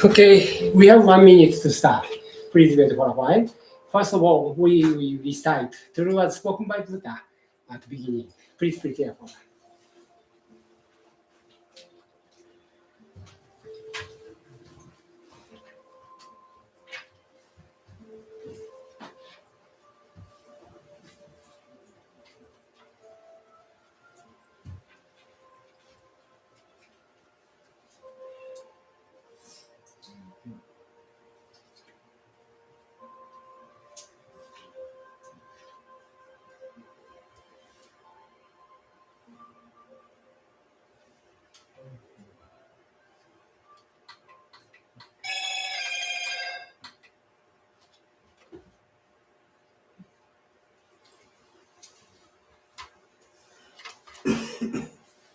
Okay, we have 1 minute to start. Please wait for a while. First of all, we recite true words spoken by Buddha at the beginning. Please prepare for that.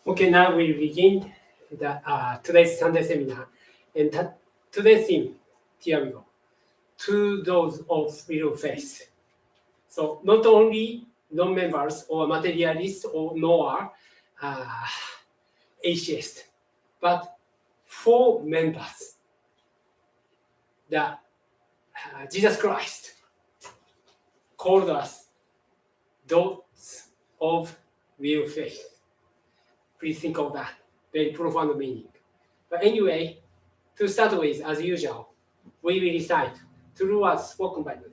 Okay, now we begin today's Sunday seminar. And today's theme, here we go. 2 doors of real faith. So not only non-members or materialists or nor atheists, but 4 members. Jesus Christ called us doors of real faith. Please think of that. Very profound meaning. But anyway, to start with, as usual, we will recite true words spoken by Buddha.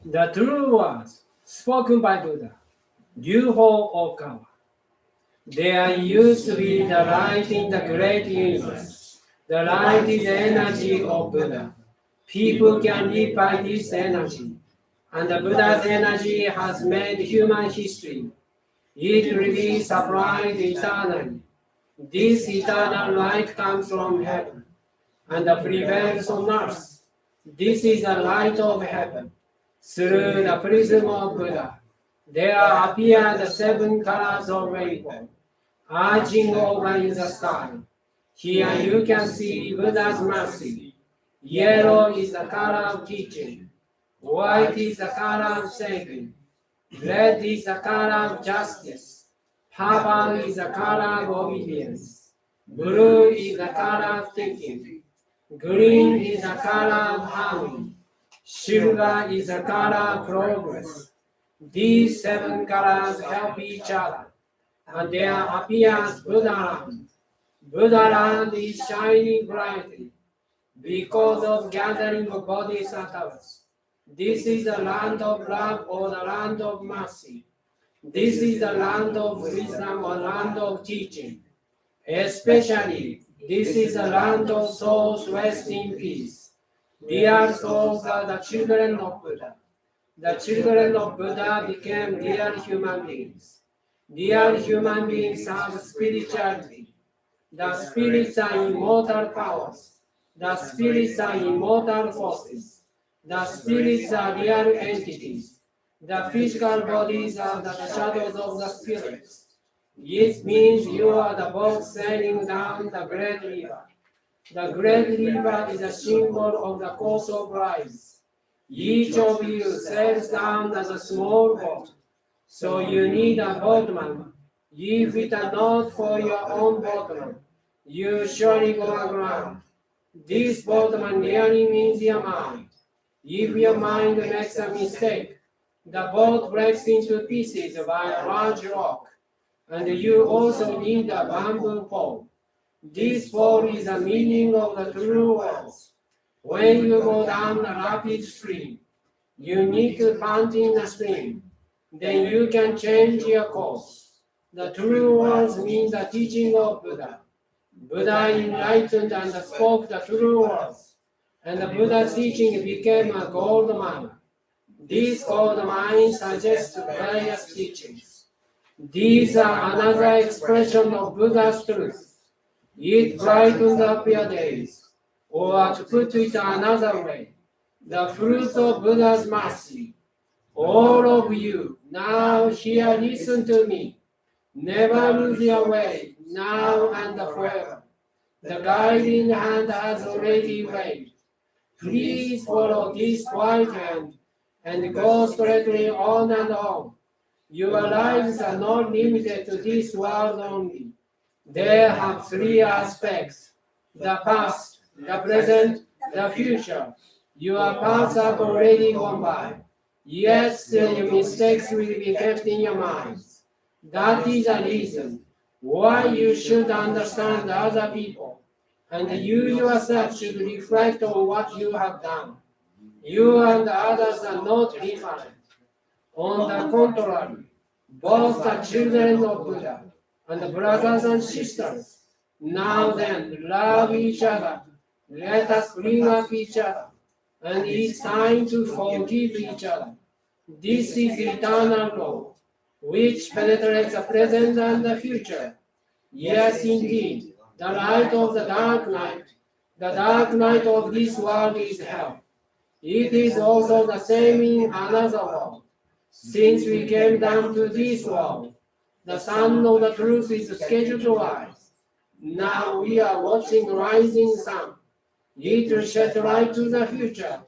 The true words spoken by Buddha, Ryuho Okawa. There used to be the light in the great universe. The light is the energy of Buddha. People can live by this energy. And the Buddha's energy has made human history. It will be supplied eternally. This eternal light comes from heaven and prevails on earth. This is the light of heaven. Through the prism of Buddha, there appear the 7 colors of rainbow, arching over in the sky. Here you can see Buddha's mercy. Yellow is the color of teaching. White is the color of saving. Red is the color of justice. Purple is the color of obedience. Blue is the color of thinking. Green is the color of harmony. Silver is the color of progress. These 7 colors help each other, and there appears Buddha-land. Buddha-land is shining brightly because of gathering of bodhisattvas. This is the land of love or the land of mercy. This is the land of wisdom or land of teaching. Especially, this is the land of souls rest in peace. Dear souls are the children of Buddha. The children of Buddha became real human beings. Real human beings have spirituality. The spirits are immortal powers. The spirits are immortal forces. The spirits are real entities. The physical bodies are the shadows of the spirits. It means you are the boat sailing down the great river. The great river is a symbol of the course of lives. Each of you sails down as a small boat, so you need a boatman. If it are not for your own boatman, you surely go aground. This boatman really means your mind. If your mind makes a mistake, the boat breaks into pieces by a large rock, and you also need a bamboo pole. This pole is the meaning of the true words. When you go down a rapid stream, you need to pant in the stream. Then you can change your course. The true words mean the teaching of Buddha. Buddha enlightened and spoke the true words, and the Buddha's teaching became a gold mine. This gold mine suggests various teachings. These are another expression of Buddha's truth. It brightens up your days, or to put it another way, the fruit of Buddha's mercy. All of you, now here listen to me. Never lose your way, now and forever. The guiding hand has already waved. Please follow this white hand and go straightly on and on. Your lives are not limited to this world only. They have three aspects: the past, the present, the future. Your paths have already gone by, yet still your mistakes will be kept in your minds. That is a reason why you should understand other people, and you yourself should reflect on what you have done. You and others are not different. On the contrary, both are children of Buddha and brothers and sisters. Now then, love each other. Let us bring up each other. And it's time to forgive each other. This is eternal law, which penetrates the present and the future. Yes, indeed, the light of the dark night. The dark night of this world is hell. It is also the same in another world. Since we came down to this world, the sun of the truth is scheduled to rise. Now we are watching the rising sun. It will shed light to the future,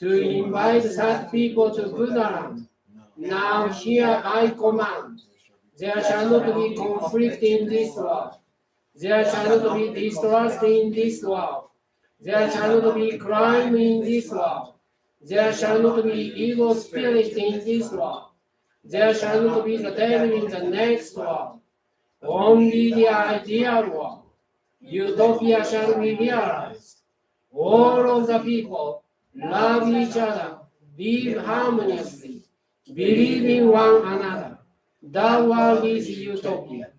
to invite sad people to Buddhaland. Now here I command, there shall not be conflict in this world. There shall not be distrust in this world. There shall not be crime in this world. There shall not be evil spirit in this world. There shall not be the devil in the next world. Only the ideal world, utopia, shall be realized. All of the people love each other, live harmoniously, believe in one another. The world is utopia.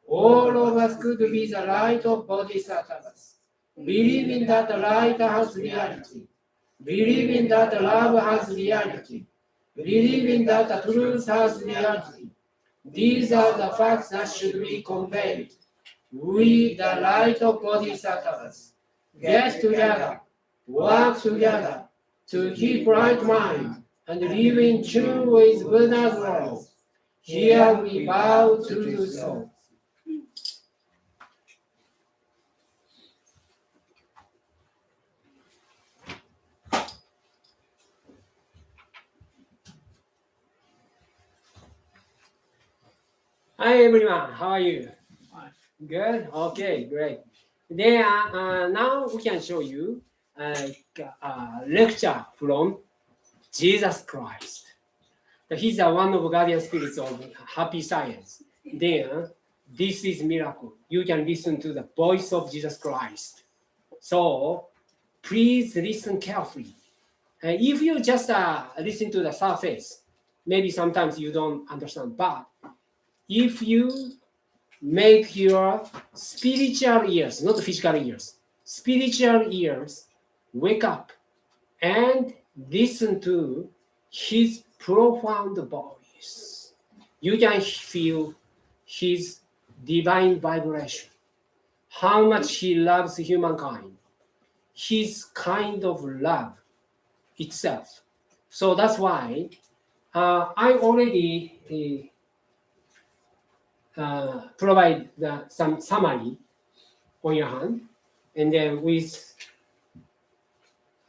All of us could be the light of bodhisattvas, believing that the light has reality, believing that love has reality, believing that the truth has reality. These are the facts that should be conveyed. We, the light of bodhisattvas, get together, work together to keep right mind and live in tune with Buddha's laws. Here we bow to do so. Hi everyone, how are you? Good? Okay, great. Then now we can show you a lecture from Jesus Christ. He's one of guardian spirits of happy science. Then this is miracle. You can listen to the voice of Jesus Christ. So please listen carefully. If you just listen to the surface, maybe sometimes you don't understand, but if you make your spiritual ears, not physical ears, spiritual ears wake up and listen to his profound voice, you can feel his divine vibration, how much he loves humankind, his kind of love itself. So that's why I already provide some summary on your hand, and then with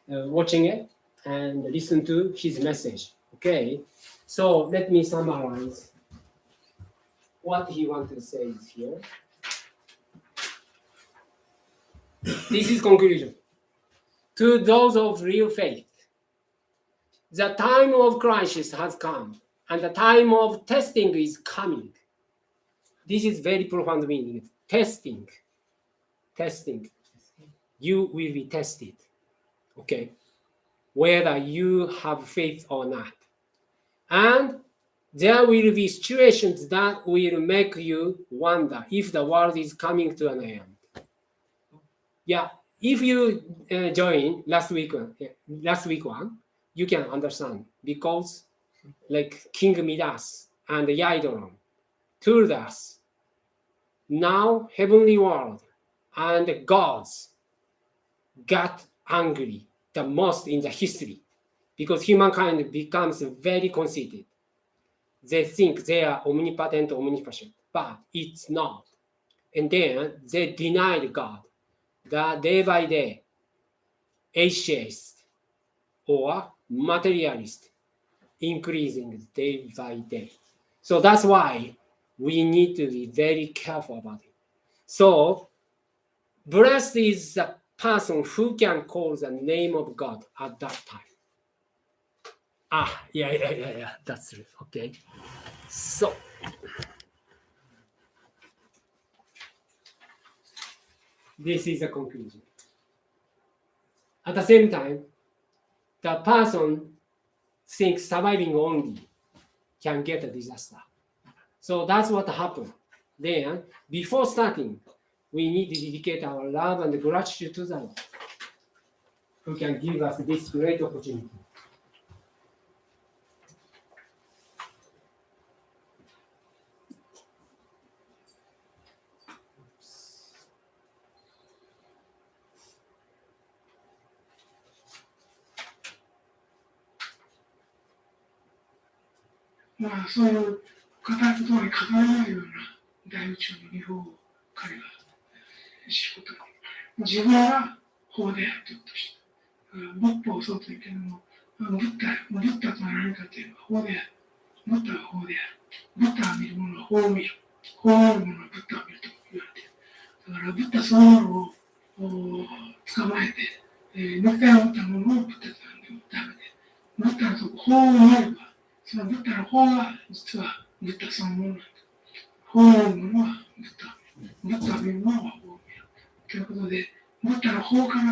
watching it and listen to his message. Okay, so let me summarize what he wanted to say here. This is conclusion. To those of real faith, the time of crisis has come, and the time of testing is coming. This is very profound meaning. Testing. You will be tested. Okay. Whether you have faith or not. And there will be situations that will make you wonder if the world is coming to an end. Yeah. If you join last week one, you can understand, because like King Midas and Yaidron told us, now heavenly world and the gods got angry the most in the history. because humankind becomes very conceited. They think they are omnipotent, omniscient, but it's not. And then they denied God. The day by day, atheist or materialist, increasing day by day. So that's why we need to be very careful about it. So, blessed is the person who can call the name of God at that time. Yeah, that's it. Okay. So, this is the conclusion. At the same time, the person thinks surviving only can get a disaster. So that's what happened. Then, before starting, we need to dedicate our love and gratitude to the Lord, who can give us this great opportunity.そういう語ることに語らないような大宇宙の日本を彼が知ることに、自分は法であるということをした。仏法をそうと言っても、ブッダとは何かというと法である。ブッダは法である。ブッダが見るものは法を見る。法を見るものはブッダを見ると言われている。だからブッダそのものを捕まえて、ネクタイを持ったものをブッダと呼んでもダメで、ブッダのとこ法を見れば、そのブッダの法が実はブッダそのものなんだ。法を見るものはブッダ。ブッダを見るものは法を見る。ということで、ブッダの法から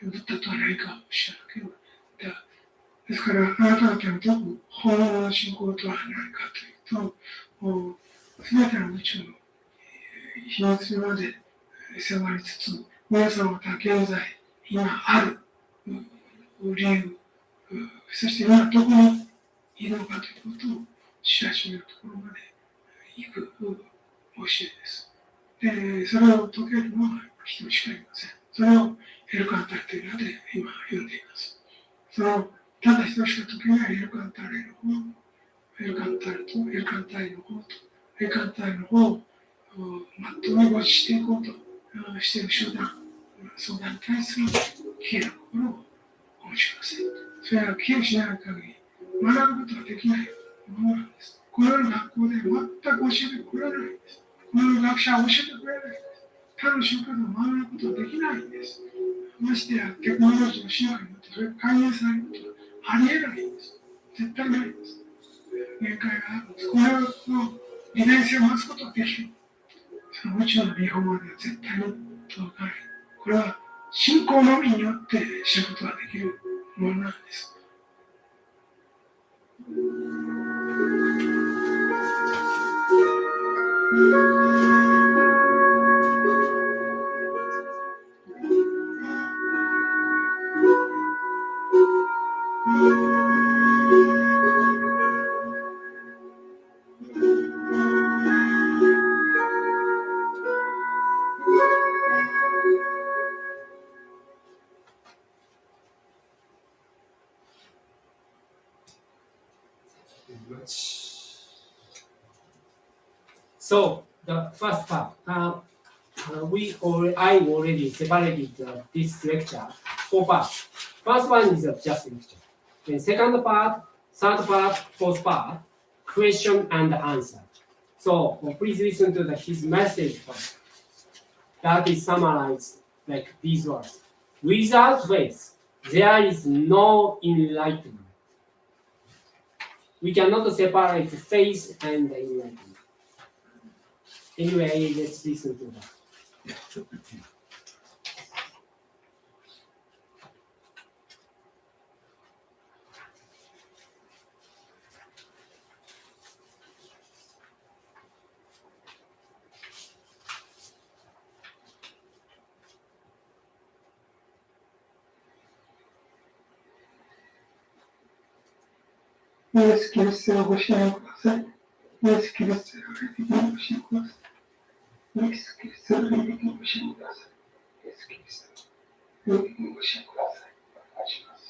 ブッダとは何かを知らなければ。ですから、あなた方のとこ法の信仰とは何かというと、すべての宇宙の秘密まで迫りつつ、皆さんまた現在、今ある理由、そして今どこにいるのかということを知らしめるところまで行く教えです。で、それを解けるのは一人しかいません。それをエルカンタレというので今読んでいます。そのただ一人しか解けないエルカンタレの方、エルカンタレとエルカンタイの方と、エルカンタイの方をまとめごちしていこうとしている集団、その団に対する消える心をお持ちください。それは消えしない限り学ぶことはできないものなんです。このような学校で全く教えてくれないんです。このような学者は教えてくれないんです。他の宗教でも学ぶことはできないんです。ましてやテクノロジーの支配によってそれが解明されることはありえないんです。絶対ないんです。限界があるんです。この利便性を持つことはできる。その宇宙の理法までは絶対に届かない。これは信仰のみによって知ることができるものなんです。So the first part, I already separated this lecture 4 parts. First one is just lecture. Then second part, third part, fourth part, question and answer. So please listen to his message first. That is summarized like these words. Without faith, there is no enlightenment. We cannot separate faith and enlightenment. Anyway, let's listen to that. Yes, kids,ご支援ください。Yes, kids, 霊的にご支援ください。Yes, kids, 霊的にご支援ください。Yes, kids, 霊的にご支援ください。お願いします。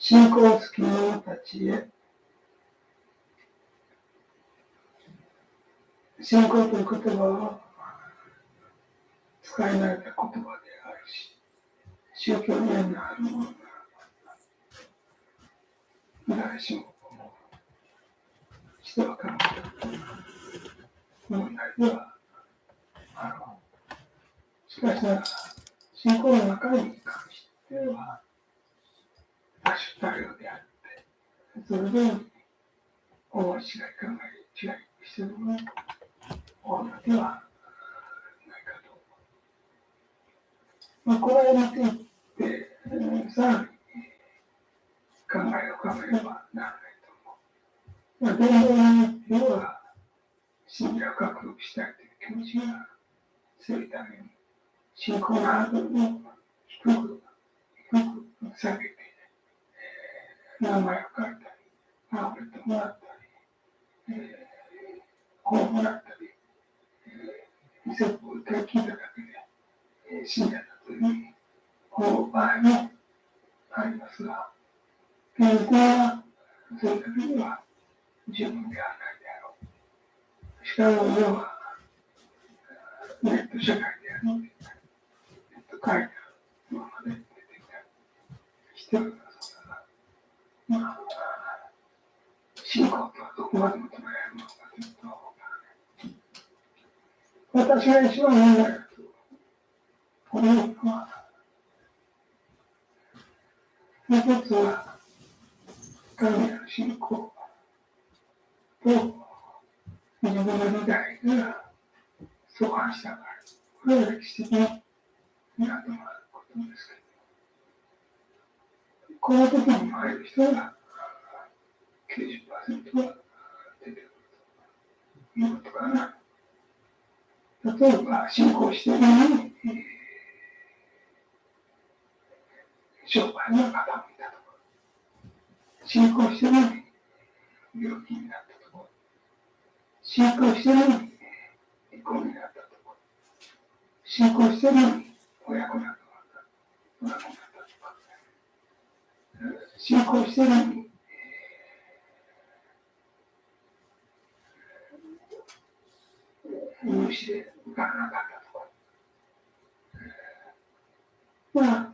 信仰好きの者たちへ、信仰という言葉は使い慣れた言葉であるし、宗教面のあるものが誰しもしてわかる問題ではあろう。しかしながら、信仰の中身に関しては多種多様であって、それぞれに思い違い、考え違いしているものが多いのではないかと。これについて、さらに考えを考えればならないと思う。伝道によっては、信者を獲得したいという気持ちが強いために、信仰のハードルを低く下げて、名前を書いたり、パンフレットもらったり、本をもらったり、説法を聞いただけで、信者だというふうに思う場合もありますが、健康はそれだけでは十分ではないであろう。しかも世はネット社会であるので、ネット会議のままで出てきたりしておりますから、信仰とはどこまで求められるのかというと、私が一番問題だと思うのは、一つは神への信仰と自分の時代が相反した場合、これは歴史的になんともあることですけど、この時に入る人が 90% は出てくるということかな。例えば、信仰しているのに、商売が傾いたところ、信仰しているのに病気になったところ、信仰しているのに離婚になったところ、信仰しているのに親子仲が亡くなったとか、信仰しているのに入試で受からなかったとか、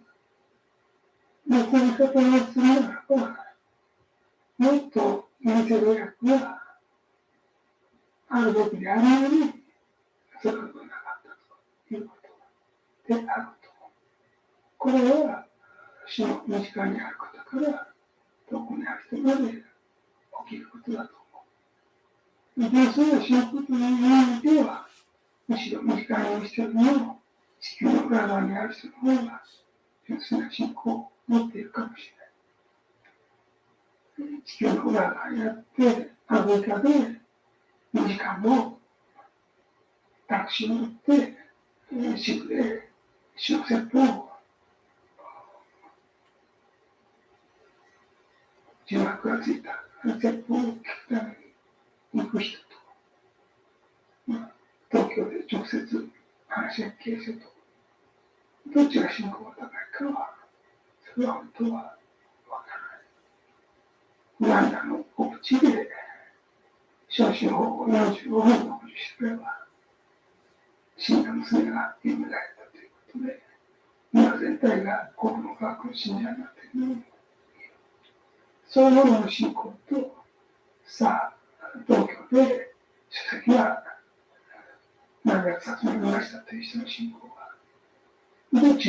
別の方をするならば、もっと見せる役があるべきであるのに、それがなかったということであると。これは、死の身近にある方から、どこにある人まで起きることだと思う。で、それを知ることにおいては、むしろ身近にいる人よりも、地球の裏側にある人の方が、純粋な信仰を持っているかもしれない。地球の裏側にあって、アフリカで2時間もタクシーに乗って、主婦で主の説法を字幕がついた説法を聞くために行く人と、東京で直接話し合い継承と、どっちが信仰が高いかは、それは本当はわからない。ウガンダの奥地で、少子法を45分の保持してくれば、死んだ娘が蘇られたということで、今全体が国の科学の信者になっているのに、そういうものの信仰と、さあ、東京で書籍が何百冊も見ましたという人の信仰が、どう違うのか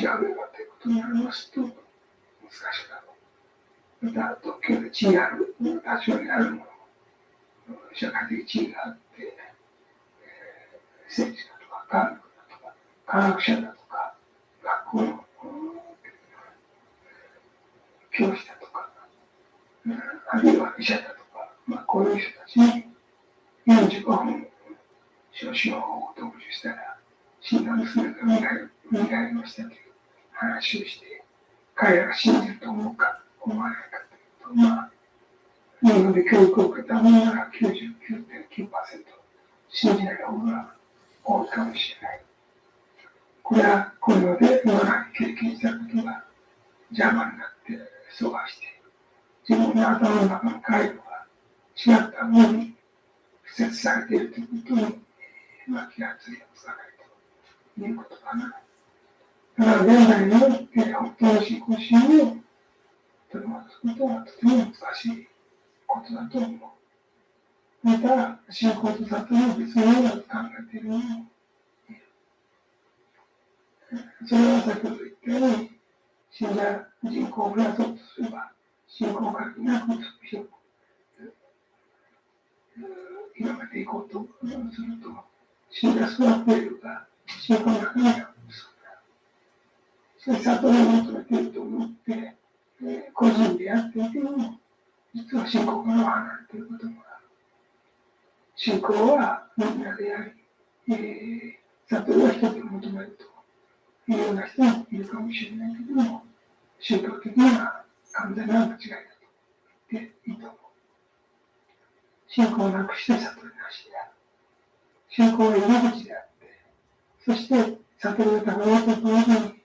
ということになりますと、難しくなる。また、東京で地位がある、立場にあるもの、社会的地位があって、政治家とか科学だとか、科学者だとか、学校の教師だとか、あるいは医者だとか、こういう人たちに45分、少子法を特集したら、死んだ娘が見返りましたという話をして、彼らが信じると思うか、思わないかというと、日本で教育を受けたものなら 99.9% 信じない方が多いかもしれない。これはこの世で今まで経験したことが邪魔になって阻害している。自分の頭の中の回路が違ったものに付設されているということに気がついてつかないということかな。だから現代の本当の信仰心を取り戻すことはとても難しいことだと思う。また、信仰と悟りを別のようだと考えているのもいる。それは先ほど言ったように、信者人口を増やそうとすれば、信仰を限りなく広く広めていこうとすると、信者数は増えるが、信仰の中身はしかし、悟りを求めていると思って、個人でやっていても、実は信仰からは離れていることもある。信仰はみんなであり、悟りは一つに求めるというような人もいるかもしれないけれども、宗教的には完全な間違いだと言っていいと思う。信仰をなくして悟りなしである。信仰は入り口であって、そして悟りが高まったと同時に、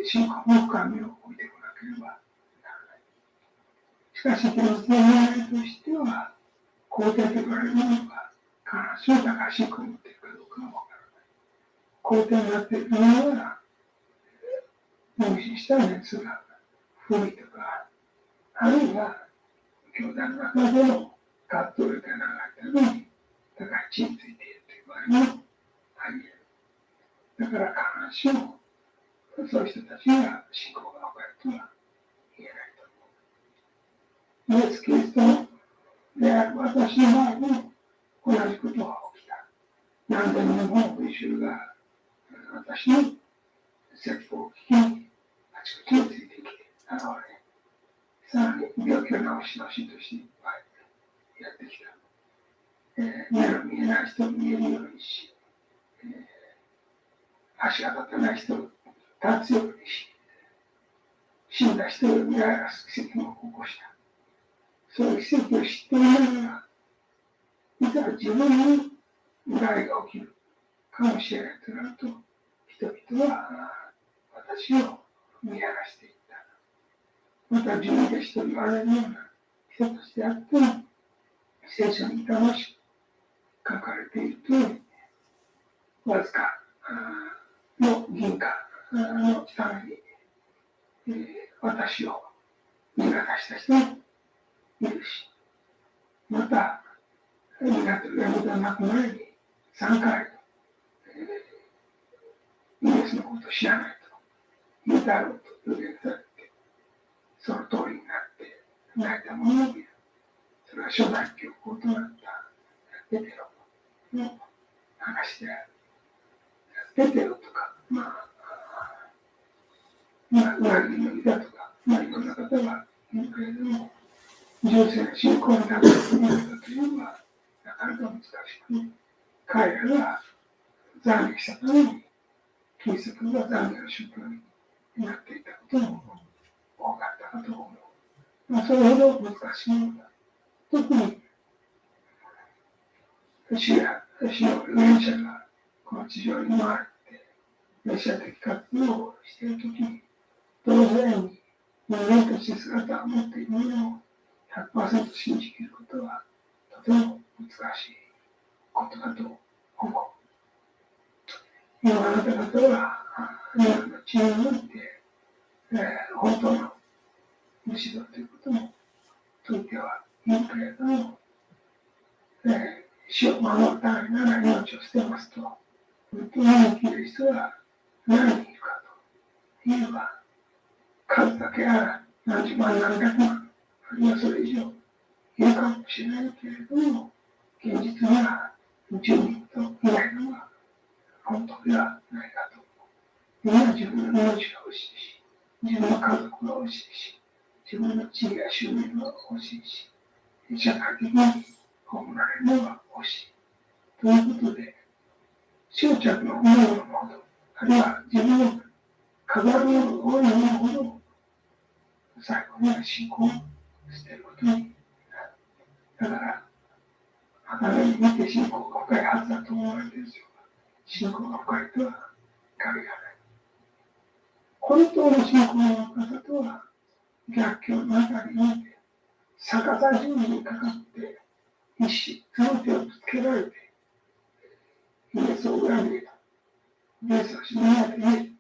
信仰の深みを置いてこなければならない。しかし、現実の問題としては、肯定と言われるものが必ずしも高い信仰を持っているかどうかはわからない。肯定になっているものは、入信した熱が古いとか、あるいは、教団の中での葛藤が長いために、高い地位についているという場合もあり得る。だから必ずしも、そういう人たちが信仰が分かるとは言えないと思う。イエス・キリストである私の場合も同じことが起きた。何千人もの群衆が私の説法を聞きにあちこちについてきて現れ、さらに病気を治しとしていっぱいやってきた。目の見えない人を見えるようにし、足が立たない人を立つようにし、死んだ人を見られす奇跡を起こした。そういう奇跡を知っていながら、いざ自分に害が起きるかもしれないとなると、人々は私を見やらしていった。また自分で人と言われるような人としてあっても、聖書に楽しく書かれているとおり、わずかの銀貨のために、私を見逃した人もいるし、また、港が亡くなりに3回、イエスのことを知らないと言うだろうと予言されて、その通りになって泣いた者もいる。それは初代教皇となったペテロの話である。ペテロとか、裏切りのユダとか、いろんな方がいるけれども、純粋な信仰に立つというのは、なかなか難しく、彼らが懺悔したために、キリストが懺悔の宗教になっていたことも多かったかと思う。それほど難しいものだ。特に、主の預言者がこの地上に回って、メシア的活動をしているときに、同時に人間として姿を持っているものを 100% 信じきることはとても難しいことだと思う。今あなた方は日本の地において、本当の主だということも説いてはいるけれども、死を守るためなら命を捨てますと、本当に生きる人は何人いるかといえば、数だけは何十万何百万、あるいはそれ以上いるかもしれないけれども、現実には10人といないのは本当ではないかと。みんな自分の命が欲しいし、自分の家族が欲しいし、自分の地位や収入が欲しいし、社会的に褒められるのが欲しい。ということで、執着の思うのほど、あるいは自分の飾るものが多いものほど、最後には信仰を捨てることになる。だから、肌目に見て信仰が深いはずだと思われているんですよ。信仰が深いとは限らない。本当の信仰の深さとは、逆境の中において、逆さ十字にかかって一死、その手をぶつけられて、イエスを恨んでいた。イエスは死なないでね、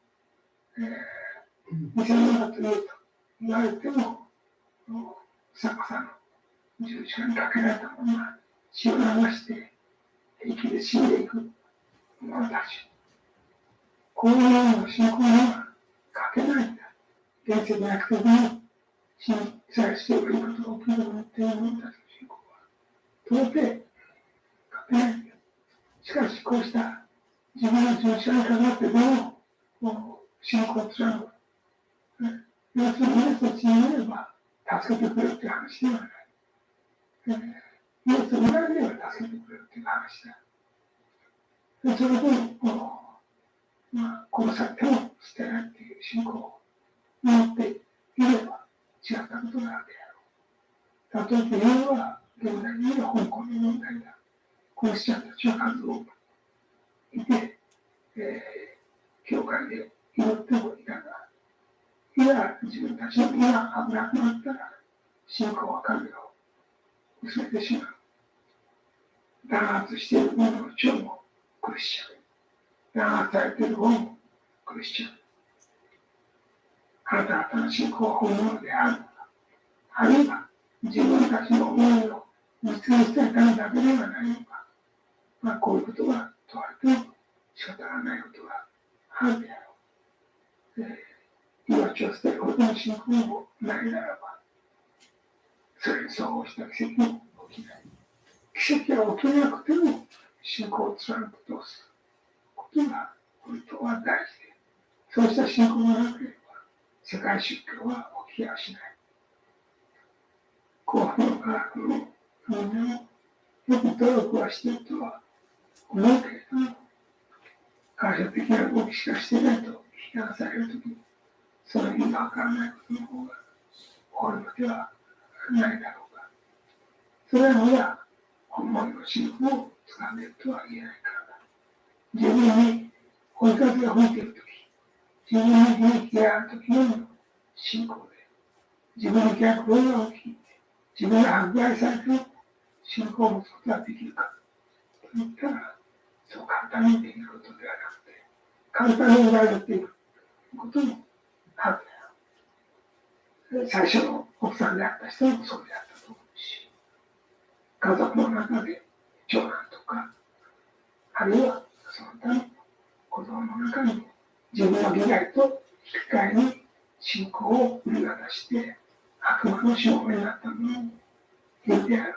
偽物だと言われても、逆さの十字架にかけられたまま血を流して平気で死んでいく者たち。こういうような信仰にはかけないんだ。現世の約束に死にさえしていることが起きると思っている者たちの信仰は到底かけないんだ。しかしこうした自分の十字架にかかってでも信仰を貫く。要するにイエスを信じれば助けてくれるという話ではない。イエスを恨んでは助けてくれるという話だ。それで殺されても捨てないという信仰を持っていれば違ったことがあるであろう。例えば理由は現代にいる香港の問題だ。クリスチャンたちは数多くいて、教会で祈ってもいたが、いや自分たちの身が危なくなったら信仰は神を薄めてしまう。弾圧している者の長もクリスチャン。弾圧されている方もクリスチャン。あなた方の信仰は本物であるのか、あるいは自分たちの思いを実現したいためだけではないのか。こういうことが問われても仕方がないことがあるであろう。命を捨てるほどの信仰もないならば、それに相応した奇跡も起きない。奇跡が起きなくても信仰を貫くことをすることが本当は大事で、そうした信仰がなければ世界宗教は起きやしない。幸福の科学のみんなもよく努力はしているとは思うけれども、感謝的な動きしかしていないと批判されるときに、その意味がわからないことの方が多いのではないだろうか。それはまだ本物の信仰を掴んでいるとは言えないからだ。自分に追い風が吹いているとき、自分に利益があるときのみの信仰で、自分に逆風が起き、自分が迫害されて信仰を持つことができるかと言ったら、そう簡単にできることではなくて、簡単に裏切っていくこともあるだろう。最初の奥さんであった人もそうであったと思うし、家族の中で長男とか、あるいはその他の子供の中に自分の利害と引き換えに信仰を売り渡して悪魔の証明になったものもいるであろう。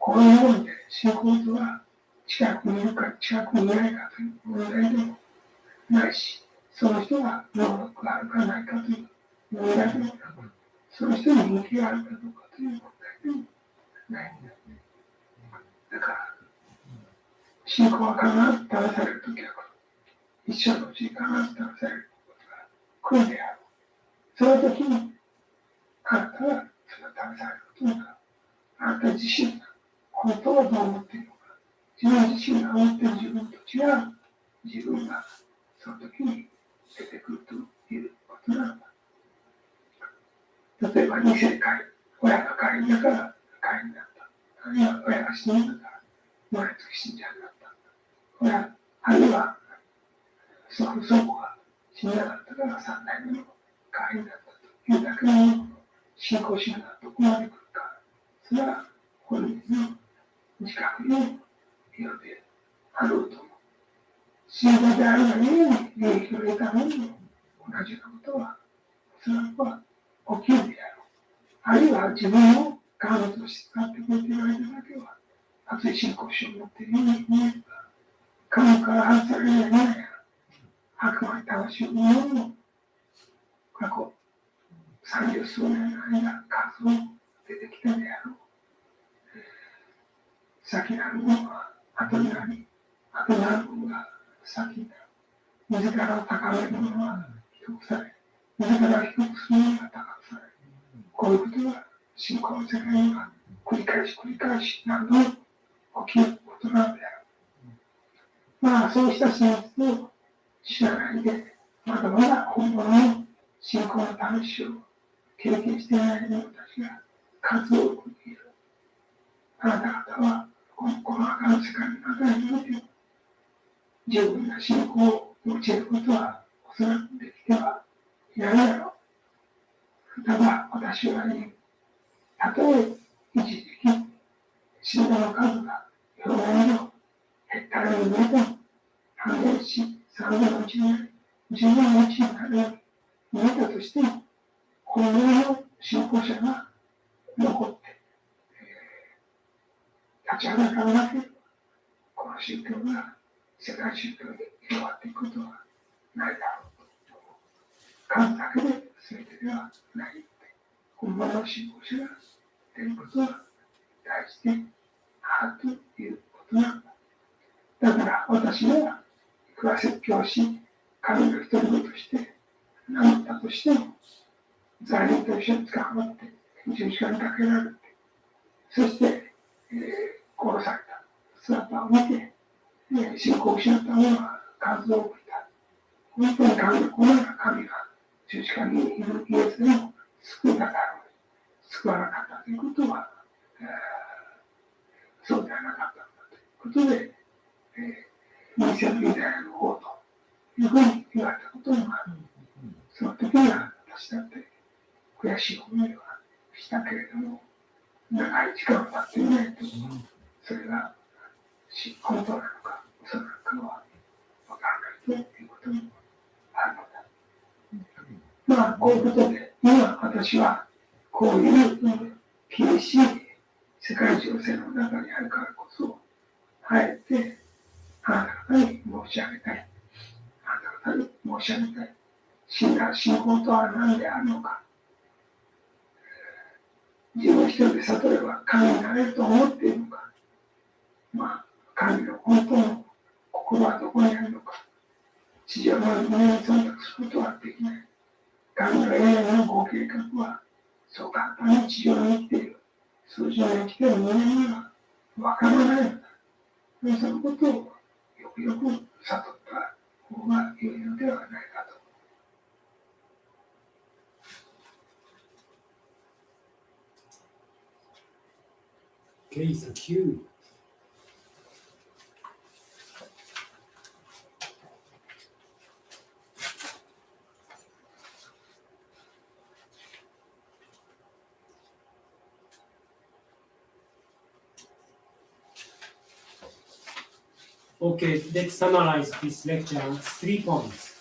こういうように信仰とは近くにいるか近くにいないかという問題でもないし、その人が能力があるかないかという問題でもなく、その人に人気があるかどうかという問題でもないんだ。だから、信仰は必ず試されるときが来る。一生のうちに必ず試されることが来るである。その時に、あなたはそれを試されることになる。あなた自身が本当はどう思っているのか。自分自身が思っている自分と違う自分がその時に出てくるということなのだ。例えば2世会、親が会員だから会員になった。あるいは親が死んだから生まれつき信者になった。あるいは祖父祖母が死んだかったから3代目の会員だったというだけの信仰心がどこまで来るか。それは本人の自覚によってあろうと思う。信仰であるがゆえに利益を得たのにも同じようなことはそれは起きるであろう。あるいは自分を神として使ってくれている間だけは熱い信仰心を持っているように見えるが、神から外されるやや悪魔に魂を見ようの過去30数年の間数を出てきたであろう。先なるものは後になり、後なるものが先になる。自らを高めるものは低くされ、自らを低くするものが高くされる。こういうことが信仰の世界には繰り返し何度も起きることなのである。そうした真実を知らないで、まだまだ本物の信仰の試しを経験していない者たちが活動をしている。あなた方はこの赤の世界の中において十分な信仰を持ち得ることはおそらくできてはいないだろう。ただ私は言う。たとえ一時的信徒の数が4年以上減ったらに見えても半減し3分の1になり10分の1になるように見えたとしても本物の信仰者が残って立ち上がらなければこの宗教が世界宗教で広がっていくことはないだろうと思う。数だけで全てではないので本物の信仰者が出ることは大事であるということなんだ。だから私はいくら説教し神の一人子として名乗ったとしても罪人と一緒に捕まって十字架にかけられてそして、殺された姿を見て、信仰を失った者は数多くいた。本当に神の子なら神が十字架にいるイエスでも救いただろう。救わなかったということは、そうではなかったんだということで、民選ユダヤの王というふうに言われたこともある。その時には私だって悔しい思いはしたけれども、長い時間を経っていないと、それが本当なのか嘘なのかは分からないということもあるのだ。まあ、こういうことで、今私はこういう厳しい世界情勢の中にあるからこそ、あえてあなた方に申し上げたい。あなた方に申し上げたい。信仰とは何であるのか。自分一人で悟れば神になれると思っているのか。まあ、神の本当の心はどこにあるのか。地上の胸に忖度することはできない。神の永遠のご計画は、そう簡単に地上に生きている。数十年生きている人間には分からないのだ。そのことをよくよく悟った方が良いのではないかと。Okay, thank you. Okay, let's summarize this lecture. 3 points.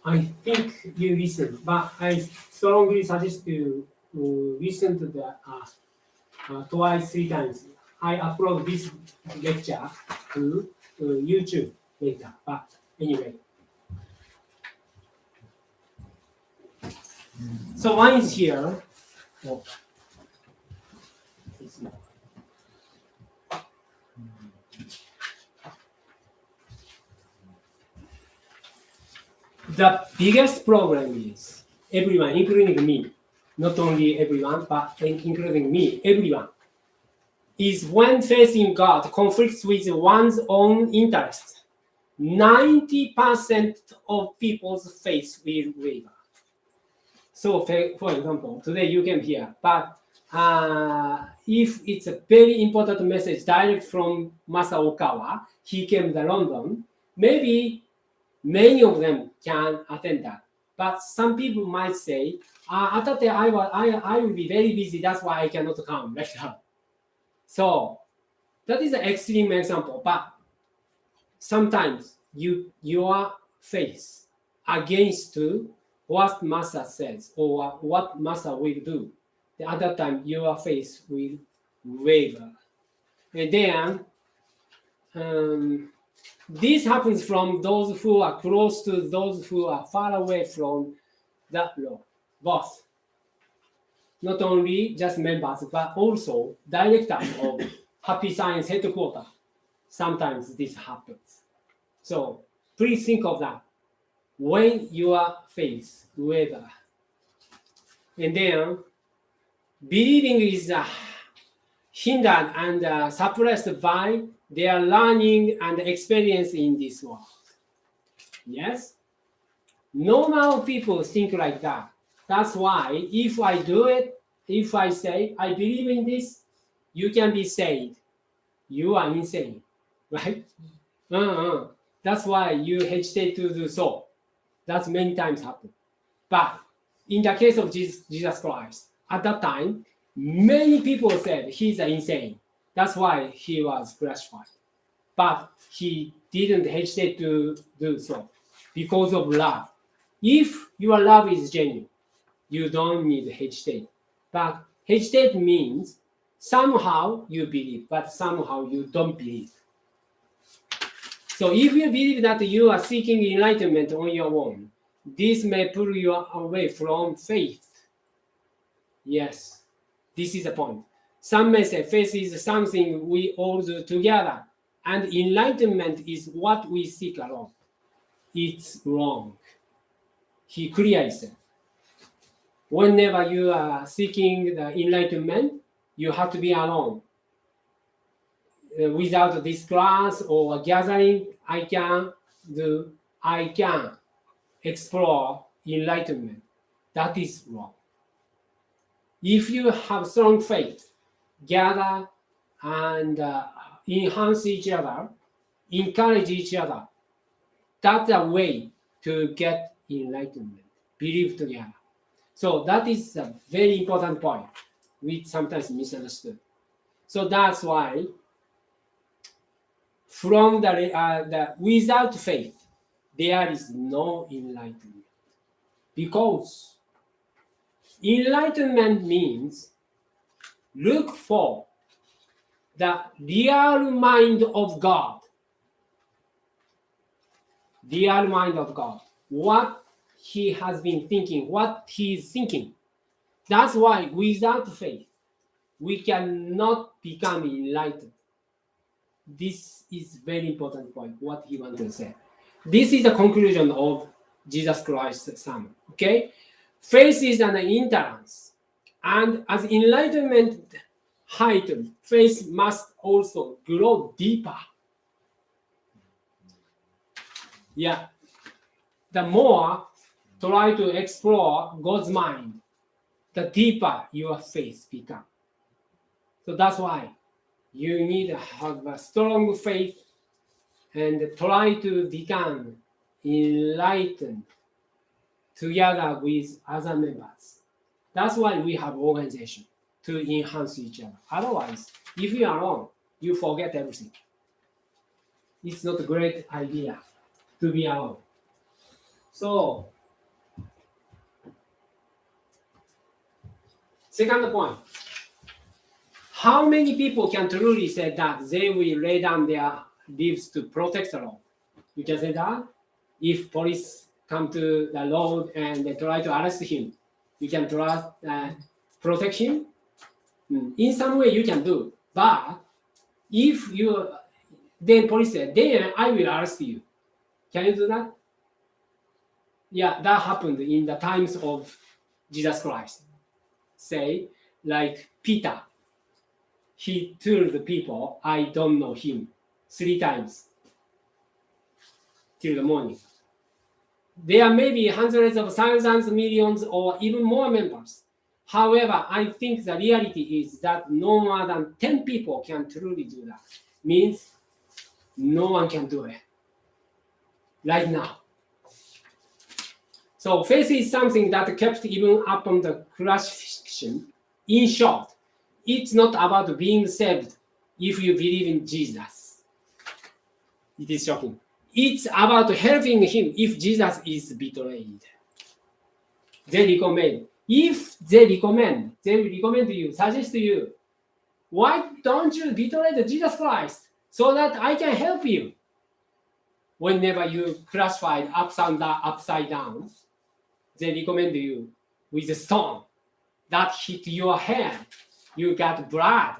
I think you listened, but I strongly suggest you listen to the twice, 3 times. I upload this lecture to YouTube later, but anyway. So one is here. Oh. The biggest problem is everyone, including me, not only everyone, but including me, everyone, is when faith in God conflicts with one's own interests. 90% of people's faith will waver. So, for example, today you came here, but if it's a very important message direct from Masa Okawa, he came to London, maybe many of them can attend that. But some people might say, at that day I will be very busy, that's why I cannot come, like that. So that is an extreme example, but sometimes your faith against what Masa says or what Masa will do, the other time your faith will waver. And then this happens from those who are close to those who are far away from that law. Both. Not only just members, but also directors of Happy Science headquarters. Sometimes this happens. So please think of that when your faith wavers. And then believing is hindered and suppressed by their learning and experience in this world. Yes? Normal people think like that. That's why if I do it if I say, I believe in this, you can be saved. You are insane, right? That's why you hesitate to do so. That's many times happen. But in the case of Jesus Christ, at that time, many people said he's insane. That's why he was crucified. But he didn't hesitate to do so because of love. If your love is genuine, you don't need to hesitate. But hesitate means somehow you believe, but somehow you don't believe. So if you believe that you are seeking enlightenment on your own, this may pull you away from faith. Yes, this is the point. Some may say faith is something we all do together, and enlightenment is what we seek alone. It's wrong. He clearly said. Whenever you are seeking the enlightenment, you have to be alone. Without this class or gathering, I can explore enlightenment. That is wrong. If you have strong faith, gather and enhance each other, encourage each other, that's a way to get enlightenment. Believe together. So that is a very important point, which sometimes misunderstood. So that's why from the without faith, there is no enlightenment. Because enlightenment means look for the real mind of God. Real mind of God. What he has been thinking, what he is thinking. That's why without faith, we cannot become enlightened. This is very important point, what he wanted to say. This is the conclusion of Jesus Christ's sermon. Okay? Faith is an entrance. And as enlightenment heightens, faith must also grow deeper. Yeah. The more try to explore God's mind, the deeper your faith becomes. So that's why you need to have a strong faith and try to become enlightened together with other members. That's why we have organization, to enhance each other. Otherwise, if you are alone, you forget everything. It's not a great idea to be alone. So, second point. How many people can truly say that they will lay down their lives to protect the road? You can say that. If police come to the road and they try to arrest him, you can protect him. In some way you can do. But if you, then police say, then I will arrest you. Can you do that? Yeah, that happened in the times of Jesus Christ. Say, like Peter. He told the people, I don't know him, 3 times till the morning. There may be hundreds of thousands, millions, or even more members. However, I think the reality is that no more than 10 people can truly do that. Means no one can do it right now. So faith is something that kept even upon the crucifixion. In short, it's not about being saved if you believe in Jesus. It is shocking. It's about helping him if Jesus is betrayed. They recommend. If they recommend you, suggest to you, why don't you betray the Jesus Christ so that I can help you? Whenever you crucified upside down, they recommend you with a stone that hit your hand. You got blood.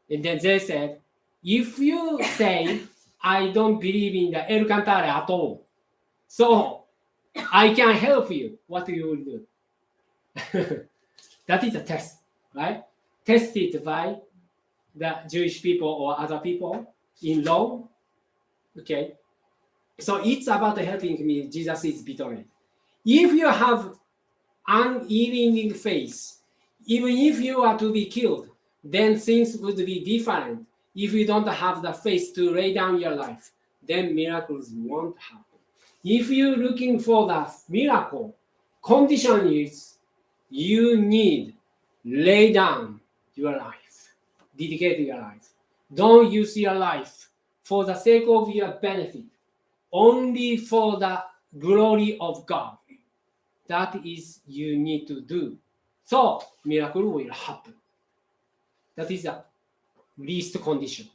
And then they said, if you say, I don't believe in the El Cantare at all, so I can help you, what you will do? That is a test, right? Tested by the Jewish people or other people in law. Okay. So it's about helping me. Jesus is betrayed. If you have unyielding faith, even if you are to be killed, then things would be different. If you don't have the faith to lay down your life, then miracles won't happen. If you're looking for the miracle, condition is you need lay down your life, dedicate your life. Don't use your life for the sake of your benefit, only for the glory of God. That is you need to do. So miracle will happen. That is the least condition.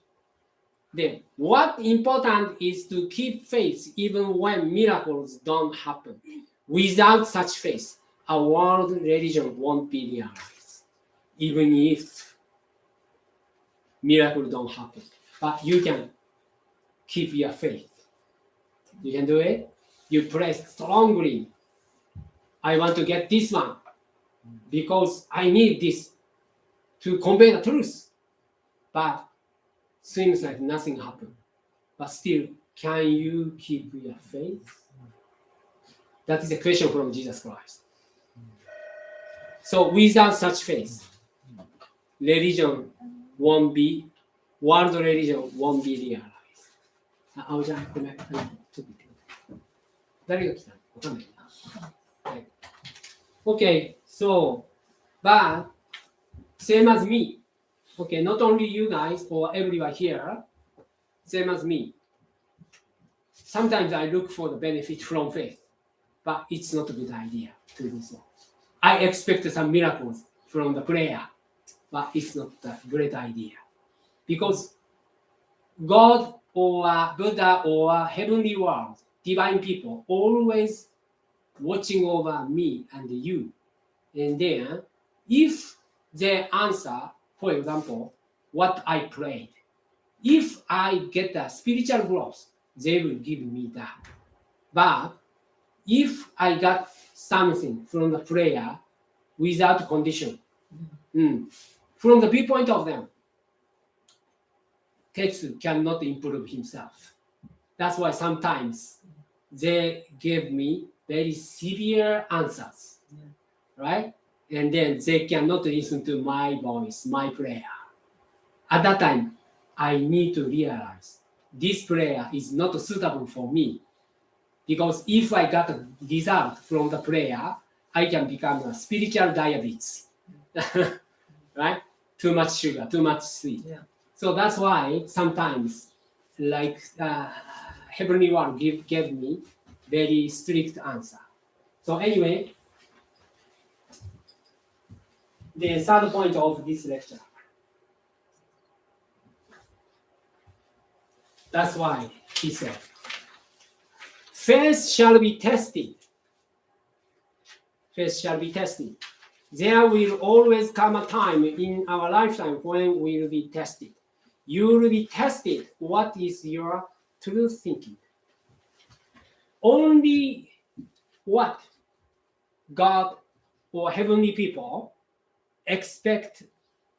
Then what important is to keep faith even when miracles don't happen. Without such faith, a world religion won't be realized, even if miracles don't happen. But you can keep your faith. You can do it. You pray strongly. I want to get this one because I need this to convey the truth. But seems like nothing happened. But still, can you keep your faith? That is a question from Jesus Christ. So without such faith, religion won't be, world religion won't be realized. あ、じゃあ、ごめん。ちょっと言って誰が来たのわかんないな。はい。Okay, so, but, same as me. Okay, not only you guys or everyone here, same as me. Sometimes I look for the benefit from faith, but it's not a good idea to do so. I expect some miracles from the prayer, but it's not a great idea. Because God or Buddha or heavenly world, divine people, always watching over me and you. And then, if they answer, for example, what I prayed, if I get a spiritual growth, they will give me that. But if I got something from the prayer without condition, from the viewpoint of them, Tetsu cannot improve himself. That's why sometimes they give me very severe answers, right? And then they cannot listen to my voice, my prayer. At that time, I need to realize this prayer is not suitable for me. Because if I got a result from the prayer, I can become a spiritual diabetes. Right? Too much sugar, too much sweet. Yeah. So that's why sometimes, like Heavenly One gave me very strict answer. So anyway, the third point of this lecture. That's why he said, faith shall be tested. Faith shall be tested. There will always come a time in our lifetime when we will be tested. You will be tested. What is your true thinking? Only what God or heavenly people expect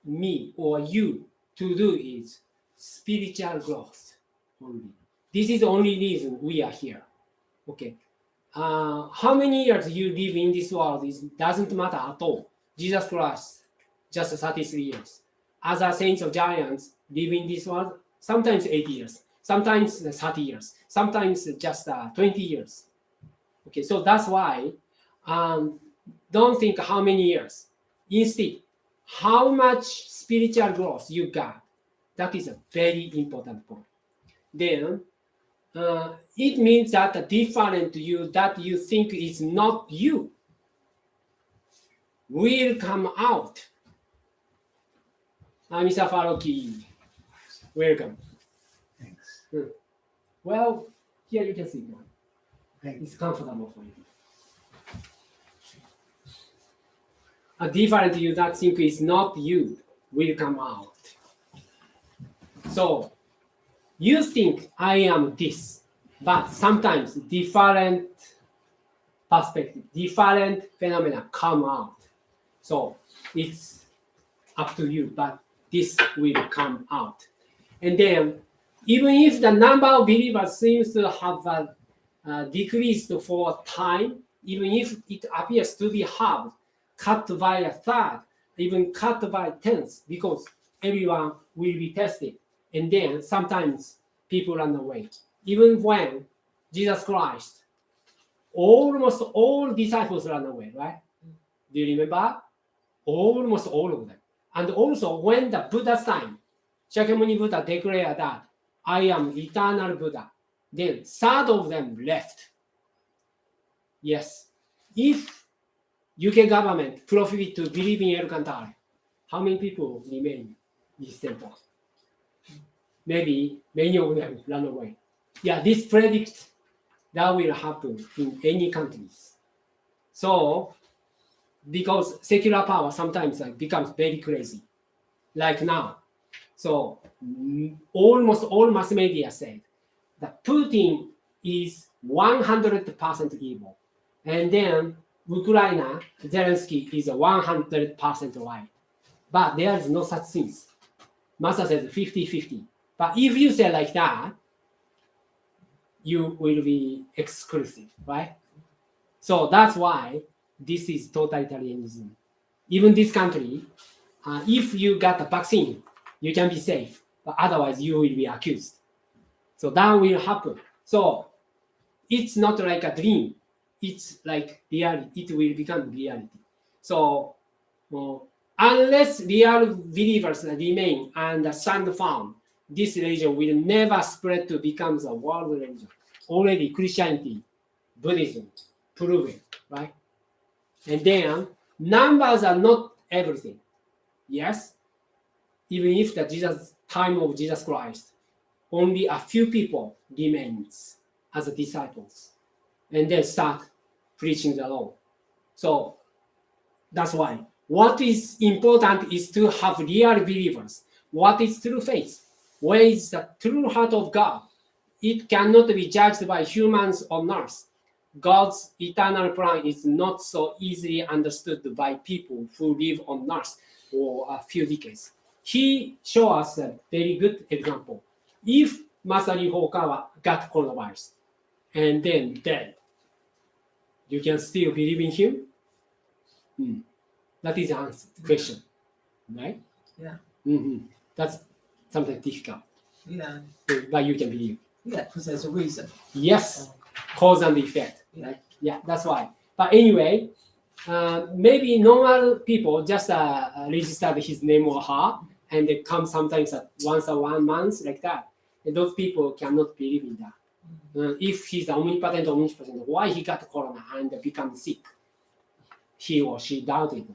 me or you to do is spiritual growth only. This is the only reason we are here. Okay. How many years you live in this world doesn't matter at all. Jesus Christ, just 33 years. Other saints or giants live in this world, sometimes 8 years, sometimes 30 years, sometimes just 20 years. Okay, so that's why don't think how many years. Instead, how much spiritual growth you got. That is a very important point. Then, it means that the different you that you think is not you will come out. Mr. Faroki, welcome. Thanks. Well, here you can sit down. Thanks. It's comfortable for you. A different you that think is not you will come out. So, you think I am this, but sometimes different perspective, different phenomena come out. So it's up to you, but this will come out. And then, even if the number of believers seems to have decreased for time, even if it appears to be halved, cut by a third, even cut by tenths because everyone will be tested. And then sometimes people run away. Even when Jesus Christ, almost all disciples ran away, right? Do you remember? Almost all of them. And also when the Buddha's time, Shakyamuni Buddha declared that I am eternal Buddha, then third of them left. Yes. If UK government prohibit to believe in El Cantare, how many people remain in this temple? Maybe many of them run away. Yeah, this predicts that will happen in any countries. So, because secular power sometimes becomes very crazy, like now. So, almost all mass media said that Putin is 100% evil. And then Ukraine, Zelensky is 100% right. But there is no such things. Massa says 50-50. But if you say like that, you will be exclusive, right? So that's why this is totalitarianism. Even this country, if you got the vaccine, you can be safe. But otherwise, you will be accused. So that will happen. So it's not like a dream. It's like reality. It will become reality. So unless real believers remain and stand firm, this religion will never spread to become a world religion. Already Christianity, Buddhism, proven, right? And then numbers are not everything. Yes, even if the time of Jesus Christ, only a few people remains as disciples, and then start preaching the law. So that's why what is important is to have real believers. What is true faith? Where is the true heart of God? It cannot be judged by humans on earth. God's eternal plan is not so easily understood by people who live on earth for a few decades. He showed us a very good example. If Masaru Hokawa got coronavirus and then dead, you can still believe in him? That is the answer, the question, right? Yeah. That's something difficult, Yeah. but you can believe. Yeah, because there's a reason. Yes, cause and effect. Right? Yeah, that's why. But anyway, maybe normal people just registered his name or her, and they come sometimes once a 1 month like that. And those people cannot believe in that. If he's omnipotent, why he got corona and become sick? He or she doubted.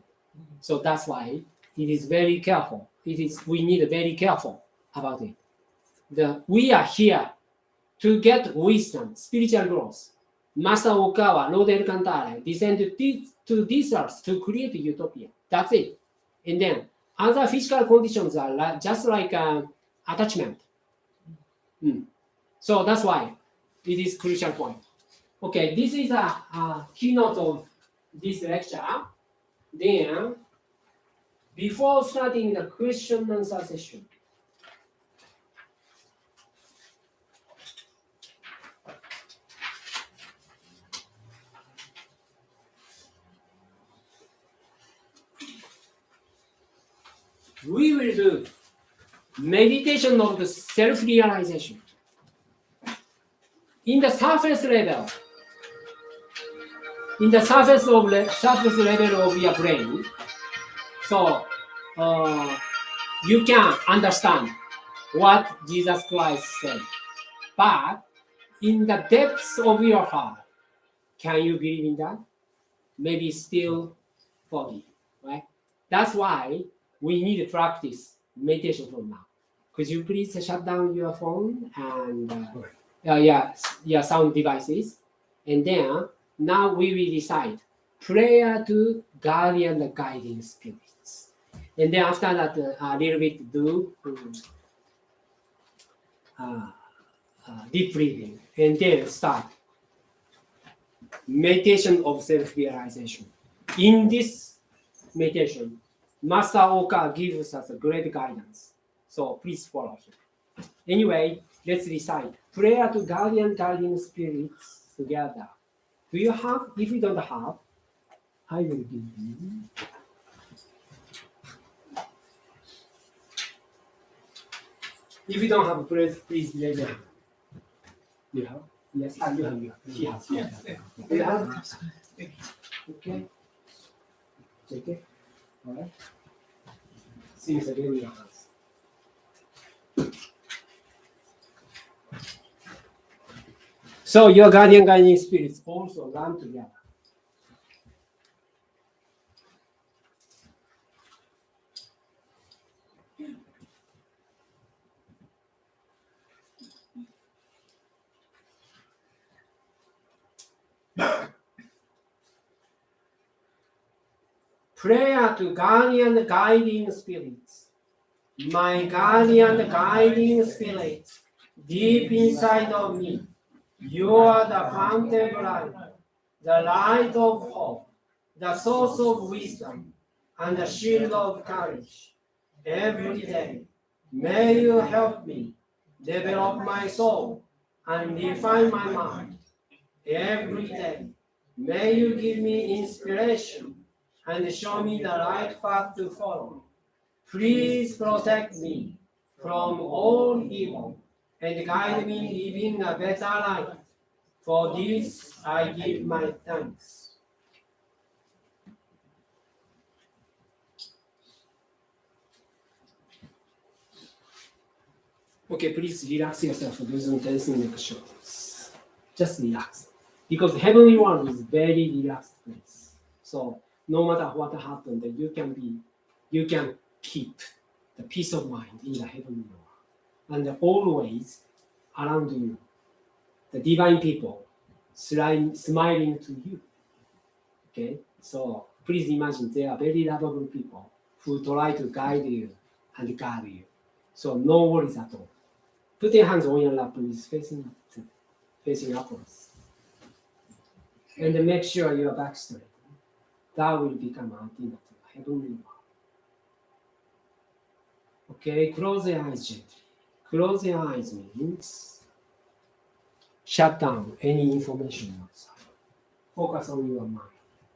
So that's why it is very careful. We need to be very careful about it. We are here to get wisdom, spiritual growth. Master Okawa, Lord El Cantare, descended to this earth to create utopia. That's it. And then other physical conditions are just like attachment. So that's why it is crucial point. Okay, this is a keynote of this lecture. Then, before starting the question and answer session, we will do meditation of the self-realization. In the surface level, surface level of your brain, so you can understand what Jesus Christ said. But in the depths of your heart, can you believe in that? Maybe still foggy, right? That's why we need to practice meditation from now. Could you please shut down your phone and sound devices? And then now we will decide prayer to guardian and guiding spirits. And then after that, a little bit do deep breathing, and then start meditation of self-realization. In this meditation, Master Oka gives us a great guidance. So please follow him. Anyway, let's recite prayer to guardian guiding spirits together. Do you have? If you don't have, I will give you. If you don't have, please raise your hand. You have? Yes, you have. He has. Yes. Do you have? Okay. Take it. All right. Seems again your hands. So your guardian guiding spirits also run together. Prayer to guardian guiding spirits. My guardian guiding spirits, deep inside of me, you are the fountain of life, the light of hope, the source of wisdom, and the shield of courage. Every day, may you help me develop my soul and refine my mind. Every day, may you give me inspiration and show me the right path to follow. Please protect me from all evil and guide me living a better life. For this I give my thanks. Okay, please relax yourself for those 10 sections. Just relax. Because heavenly world is very relaxed place. So no matter what happened, you can keep the peace of mind in the heavenly world. And always around you, the divine people smiling to you. Okay, so please imagine they are very lovable people who try to guide you and guard you. So no worries at all. Put your hands on your lap, please, facing upwards. And make sure your back straight. That will become antenna to the heavenly world. Okay, close your eyes gently. Close your eyes means shut down any information outside. Focus on your mind.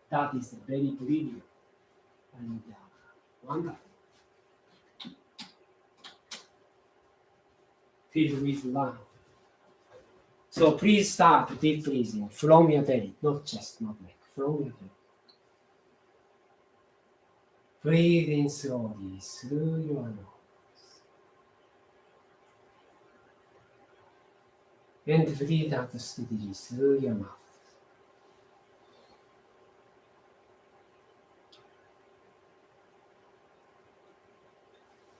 That is very brilliant and wonderful. Filled with love. So please start deep breathing from your belly, not chest, not neck, from your belly. Breathe in slowly through your nose. And breathe out steadily through your mouth.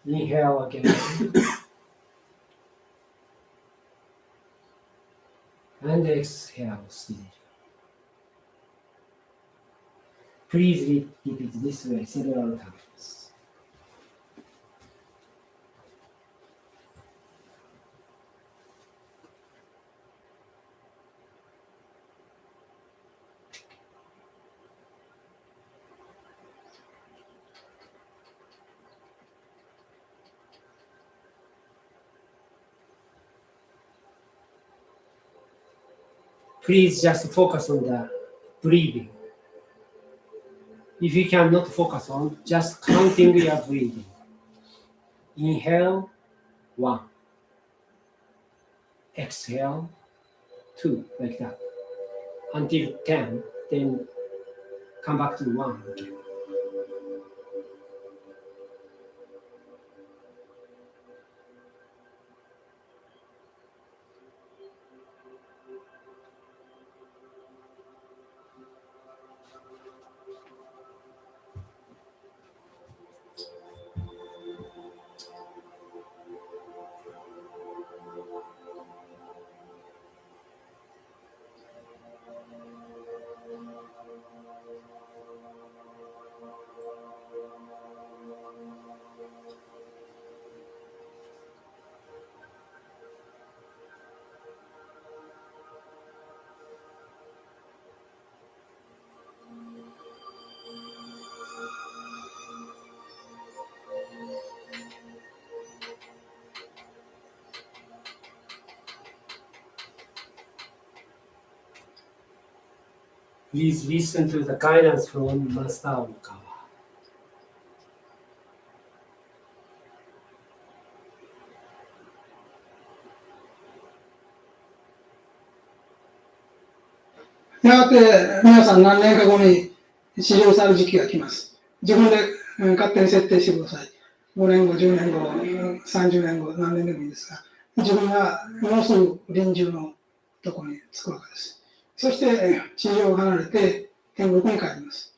Inhale again. And exhale steadily. Please repeat this way several times. Please just focus on the breathing. If you cannot focus on, just counting your breathing. Inhale, 1. Exhale, 2, like that. Until 10, then come back to 1 again. Please listen to the guidance from Master Okawa. やがて皆さん何年か後に史上去る時期が来ます。自分で勝手に設定してください。5年後、10年後、30年後、何年でもいいですが、自分がもうすぐ臨終のところに着くわけです。そして地上を離れて天国に帰ります。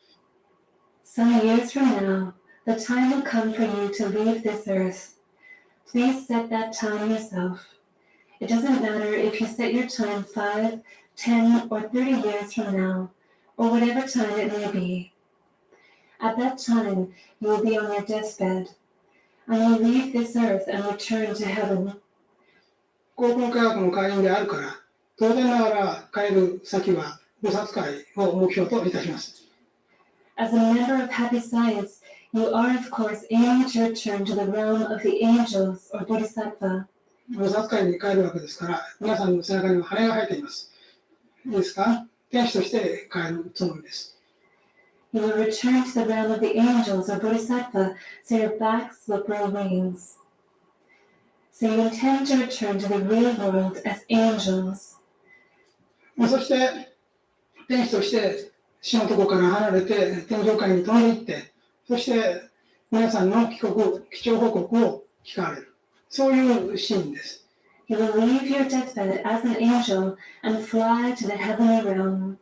Some years from now, the time will come for you to leave this earth. Please set that time yourself. It doesn't matter if you set your time 5, 10, or 30 years from now, or whatever time it may be. At that time, you will be on your deathbed, and will leave this earth and return to heaven. 高校科学の会員であるから、当然ながら帰る先は菩薩会を目標といたします。As a member of Happy Science, you are of course aiming to return to the realm of the angels or bodhisattva. 菩薩会に帰るわけですから、皆さんの背中には羽が生えています。いいですか？天使として帰るつもりです。You will return to the realm of the angels or bodhisattva, so your backs will grow wings. So you intend to return to the real world as angels. そして、天使として死のところから離れて天上界に飛んでいって、そして皆さんの帰徴報告を聞かれる。そういうシーンです。You will leave your deathbed as an angel and fly to the heavenly realm.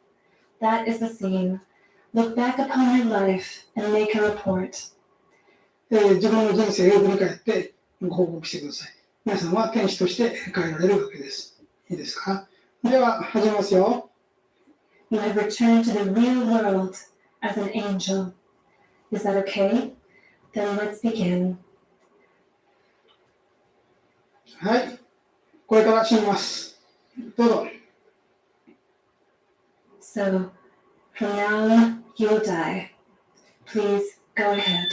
That is the scene. Look back upon your life and make a report. 自分の人生を振り返ってご報告してください。皆さんは天使として帰られるわけです。いいですか？では始めますよ。You have returned to the real world as an angel. Is that okay? Then let's begin. はい。これから死にます。どうぞ。So, from now on, you will die. Please go ahead.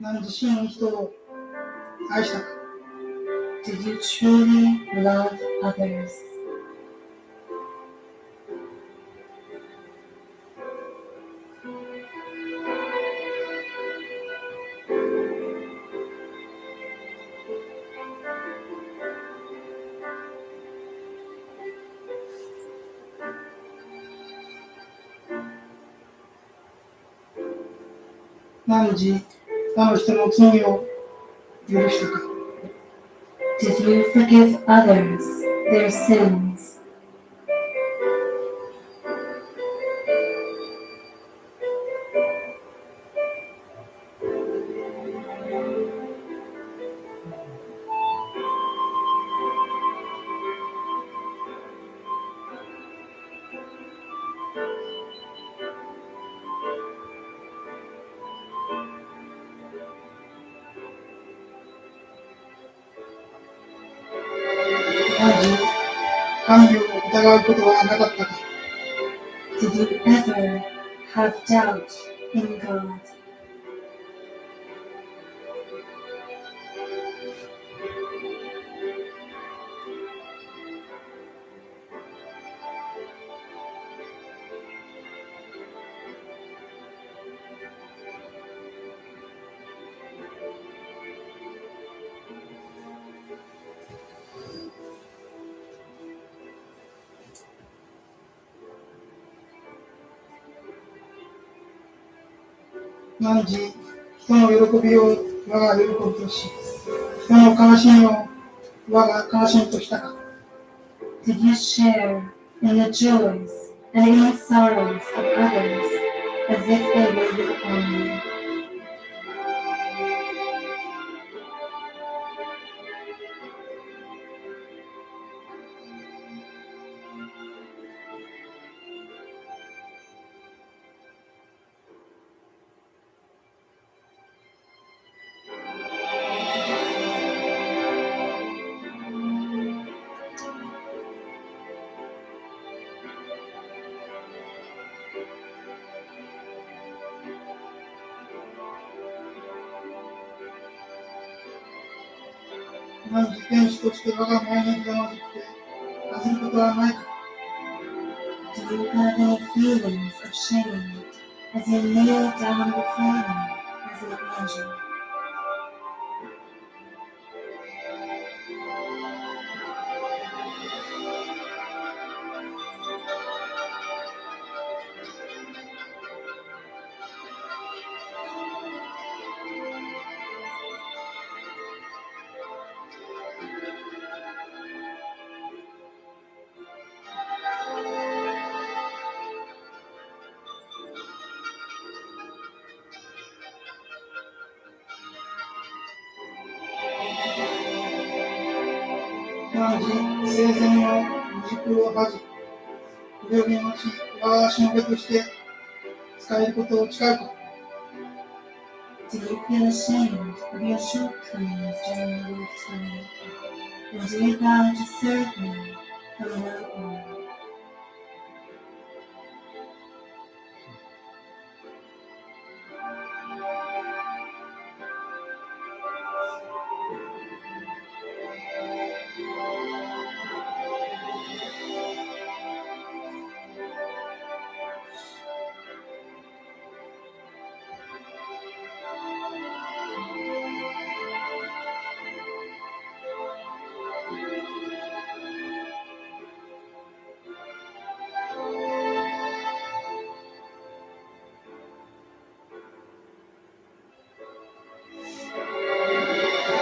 自身の人を愛したか。 Did you truly love others? 汝他の人の罪を許したか。 Did you forgive others their sins? 汝神を疑うことはなかったか。 Did you ever have doubt in God? 汝人の喜びを我が喜びとし、人の悲しみを我が悲しみとしたか。 Did you share in the joys and in the sorrows of others as if they were your own? 汝天使として我が前にひざまずって恥じることはないか。 Do you have any feelings of shame as you kneel down before me as an angel? 汝生前の軸を恥じ、不良にのち我がしもべとして使えることを誓うか。 Do you feel ashamed of your shortcomings during your lifetime? And do you vow to serve me from now on?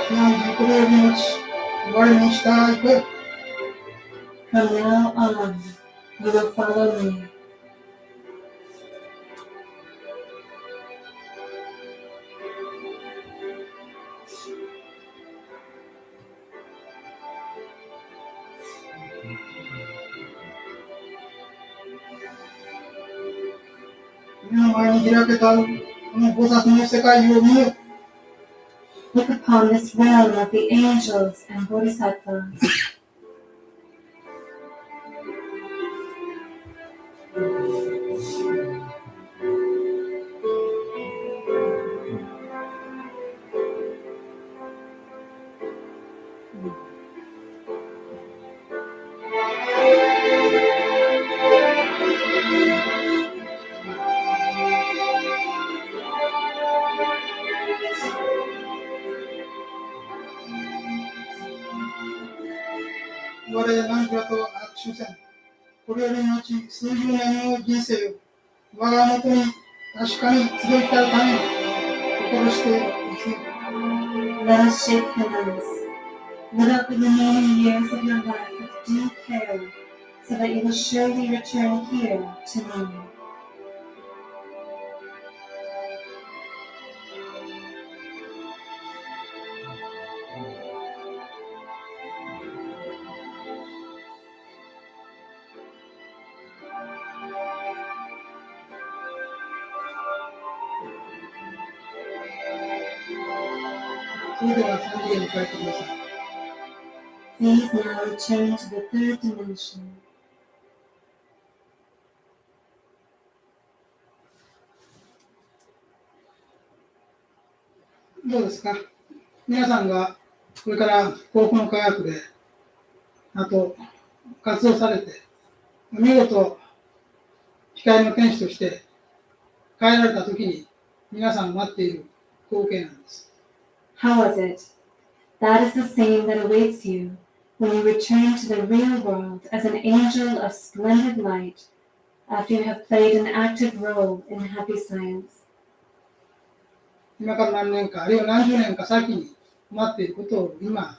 汝不良にのち我に従いて、 From now on, you will follow me. 目の前に開けたこの菩薩の世界を見よ。 Look upon this realm of the angels and bodhisattvas. 汝我々何かと握手せん。これよりのち数十年の人生を我が元に確かに集いたために心して生きる。Let us shake hands. Live out the remaining years of your life with due care, so that you will surely return here to me. それでは三次元に帰ってください。Please now return to the third dimension. どうですか？皆さんがこれから幸福の科学であと活動されて見事光の天使として変えられたときに皆さん待っている光景なんです。How was it? That is the same that awaits you when you return to the real world as an angel of splendid light after you have played an active role in happy science. 今から何年かあるいは何十年か先に待っていることを今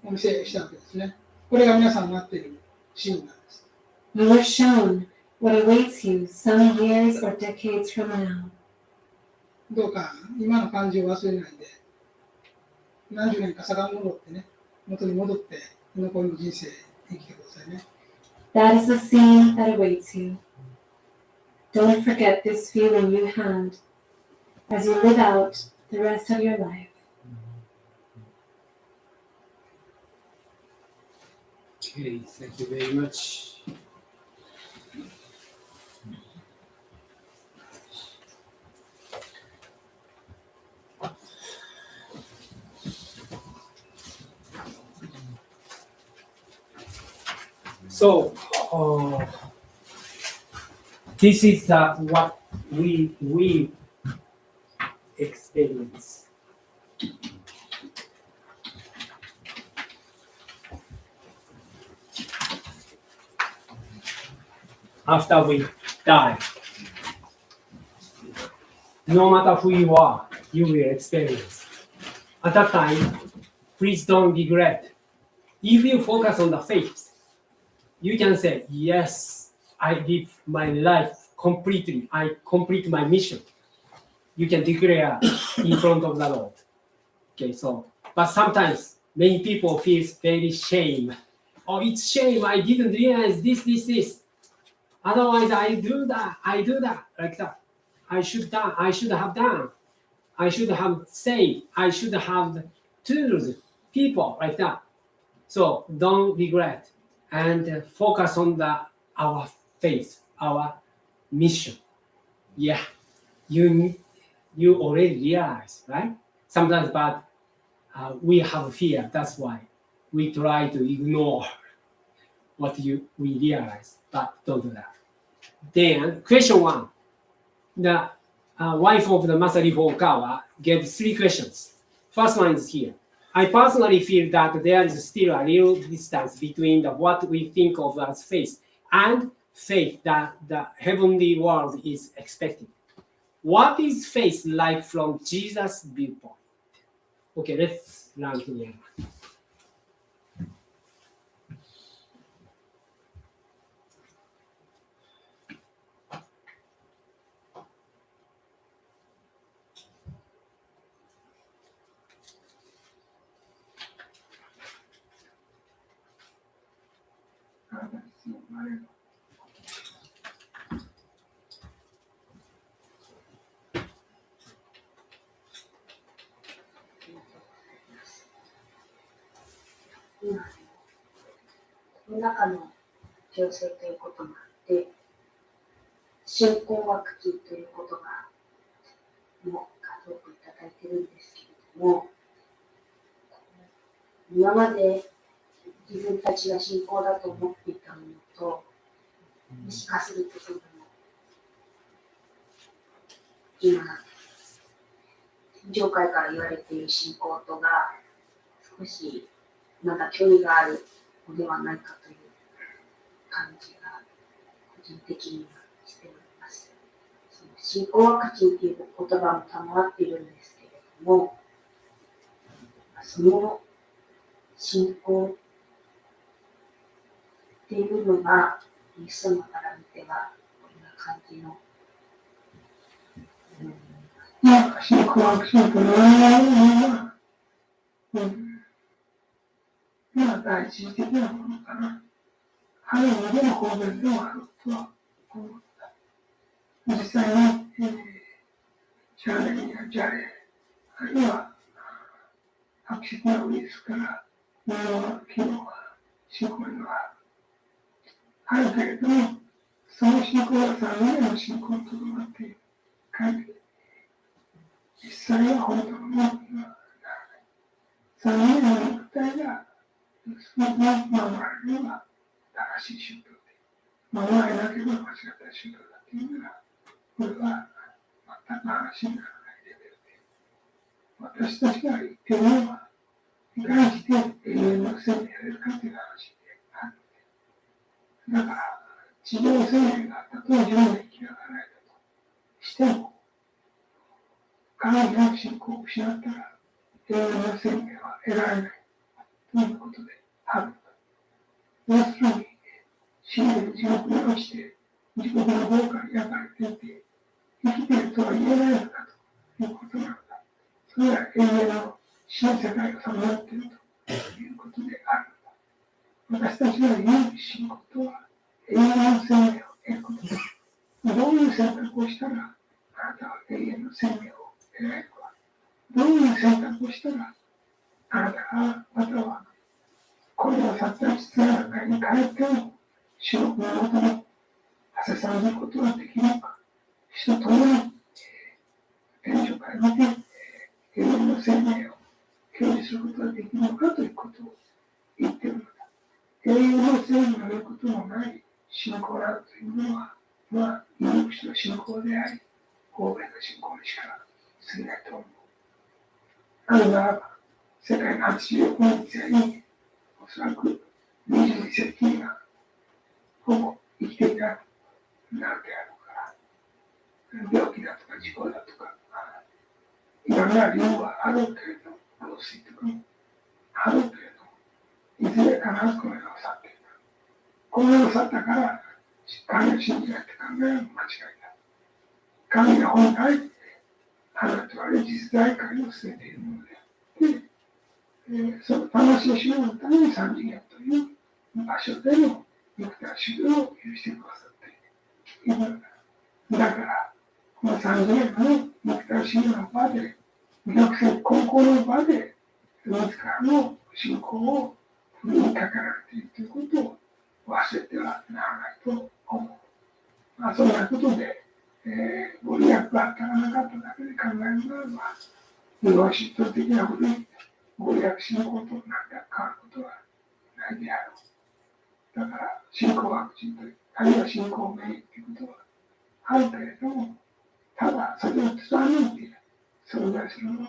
お見せしたわけですね。これが皆さん待っているシーンなんです。You were shown what awaits you some years or decades from now. どうか今の感じを忘れないで何十年か遡ってね、元に戻って残りの人生生きてくださいね。That is the scene that awaits you. Don't forget this feeling you had as you live out the rest of your life. Okay, thank you very much. So, this is what we experience. After we die, no matter who you are, you will experience. At that time, please don't regret. If you focus on the faith, you can say, yes, I live my life completely. I complete my mission. You can declare in front of the Lord. Okay, so, but sometimes many people feel very shame. Oh, it's shame. I didn't realize this. Otherwise, I do that, like that. I should have done. I should have said. I should have told people like that. So don't regret and focus on our faith, our mission. Yeah, you already realize, right? Sometimes, but we have fear. That's why we try to ignore what we realize, but don't do that. Then, question 1. The wife of the Masariho Okawa gave 3 questions. First one is here. I personally feel that there is still a real distance between what we think of as faith and faith that the heavenly world is expecting. What is faith like from Jesus' viewpoint? Okay, let's learn together. この中の情勢ということもあって、信仰学期という言葉も数多くいただいているんですけれども、今まで自分たちが信仰だと思っていたものと、もしかするとその今、天上界から言われている信仰とが少しまだ距離があるのではないかという感じが個人的にはしております。その信仰ワクチンという言葉も賜っているんですけれども、その信仰っていうのがイエス様から見てはこんな感じの、信仰ワクチンと言われるのは、第一義的なものかな。ある意味での方便でもあるとは思った。実際に、ジャレやジャレ、あるいは悪質なウイルスからのような機能が信仰にはあるけれども、その信仰は3年の信仰にとどまっている限り、実際は本当のものにはならない。3年の肉体がその守られるのは正しい宗教で、守られなければ間違った宗教だというなら、これは全く話にならないレベルで、私たちが言っているのは、いかにして永遠の生命を得るかという話であるので、だから、地上生命がたとえ10年生きながらえたとしても、神の信仰を失ったら、永遠の生命は得られないということであるのだ。要するに、死んで地獄に落ちて、地獄の方から焼かれていて、生きているとは言えないのだということなのだ。それは永遠の死の世界をさまよっているということであるのだ。私たちが言う信仰とは、永遠の生命を得ることです。どういう選択をしたら、あなたは永遠の生命を得られるか。どういう選択をしたら、あなたが、または、これを去った実の中に帰っても、主の身元に馳せさせることができるのか。主と共に、天上から見て、永遠の生命を享受することができるのかということを言っているのだ。永遠の生命を得ることのない信仰などというものは、有力者の信仰であり、欧米の信仰にしか過ぎないと思う。なぜならば、世界の80億人全員、おそらく22世紀には、ほぼ生きていないなるであろうから、病気だとか事故だとか、いろんな理由はあるけれども、老衰とかもあるけれども、いずれ必ずこの世を去っていく。この世を去ったから、神を信じないって考えるのは間違いだ。神が本来、あなたは実在界を捨てているものであって、その魂を知るために三次元という場所での肉体修行を許してくださっているのだ。だから、この三次元の肉体修行の場で、魅力的高校の場で、自らの信仰を振りにかけられているということを忘れてはならないと思う。そんなことで、ご利益が当たらなかっただけで考えるならば、日本神道的なことにご利益信仰と何か変わることはないであろう。だから、信仰ワクチンという、あるいは信仰免疫ということはあるけれども、ただそれを貫いて存在するものを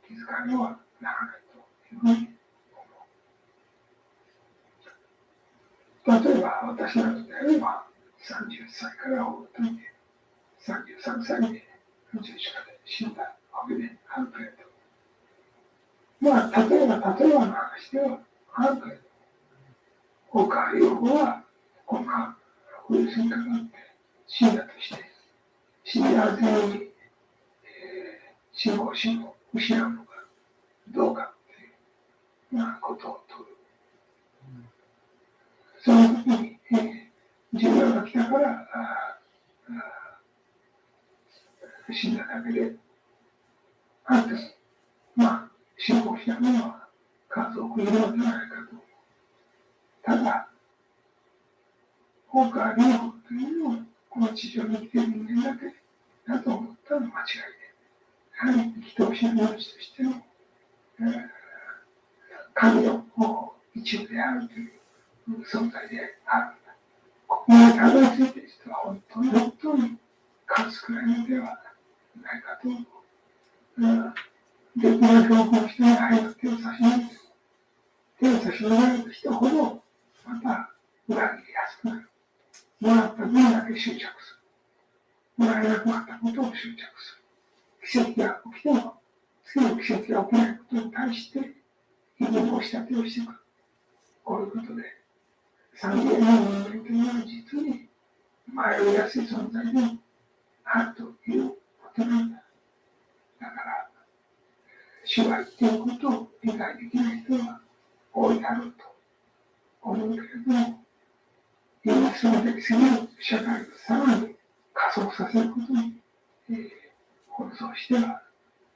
気づかねばならないというふうに思う。例えば、私などであれば、30歳から大人で、33歳で重症で死んだわけであるけれど、例えばの話ではあるけれど、他両方はこんなウイルスにかかって死んだとして、死んだ全員に、信仰心を失うのかどうかということを問う。その時に、寿命が来たから死んだだけで、あって信仰しないものは数多くいるのではないかと。ただ、他両方というのは、この地上に生きている人間だけだと思ったら間違いで、やはり生き通しの命としての、神の一部であるという存在であるんだ。ここまでたどり着いている人は本当に数少ないのではないかと思う。できる教皇の人に早く手を差し伸べて、手を差し伸べられた人ほどまた裏切りやすくなる。もらった分だけ執着する。もらえなくなったことを執着する。奇跡が起きても、次の奇跡が起きないことに対して、非義の押し立てをしてくる。こういうことで、三次元の人間というのは実に迷いやすい存在であるということなんだ。だから、主が言っていることを理解できない人は多いだろうと思うけれども、今そのべきすぎる社会をさらに加速させることに、奔走しては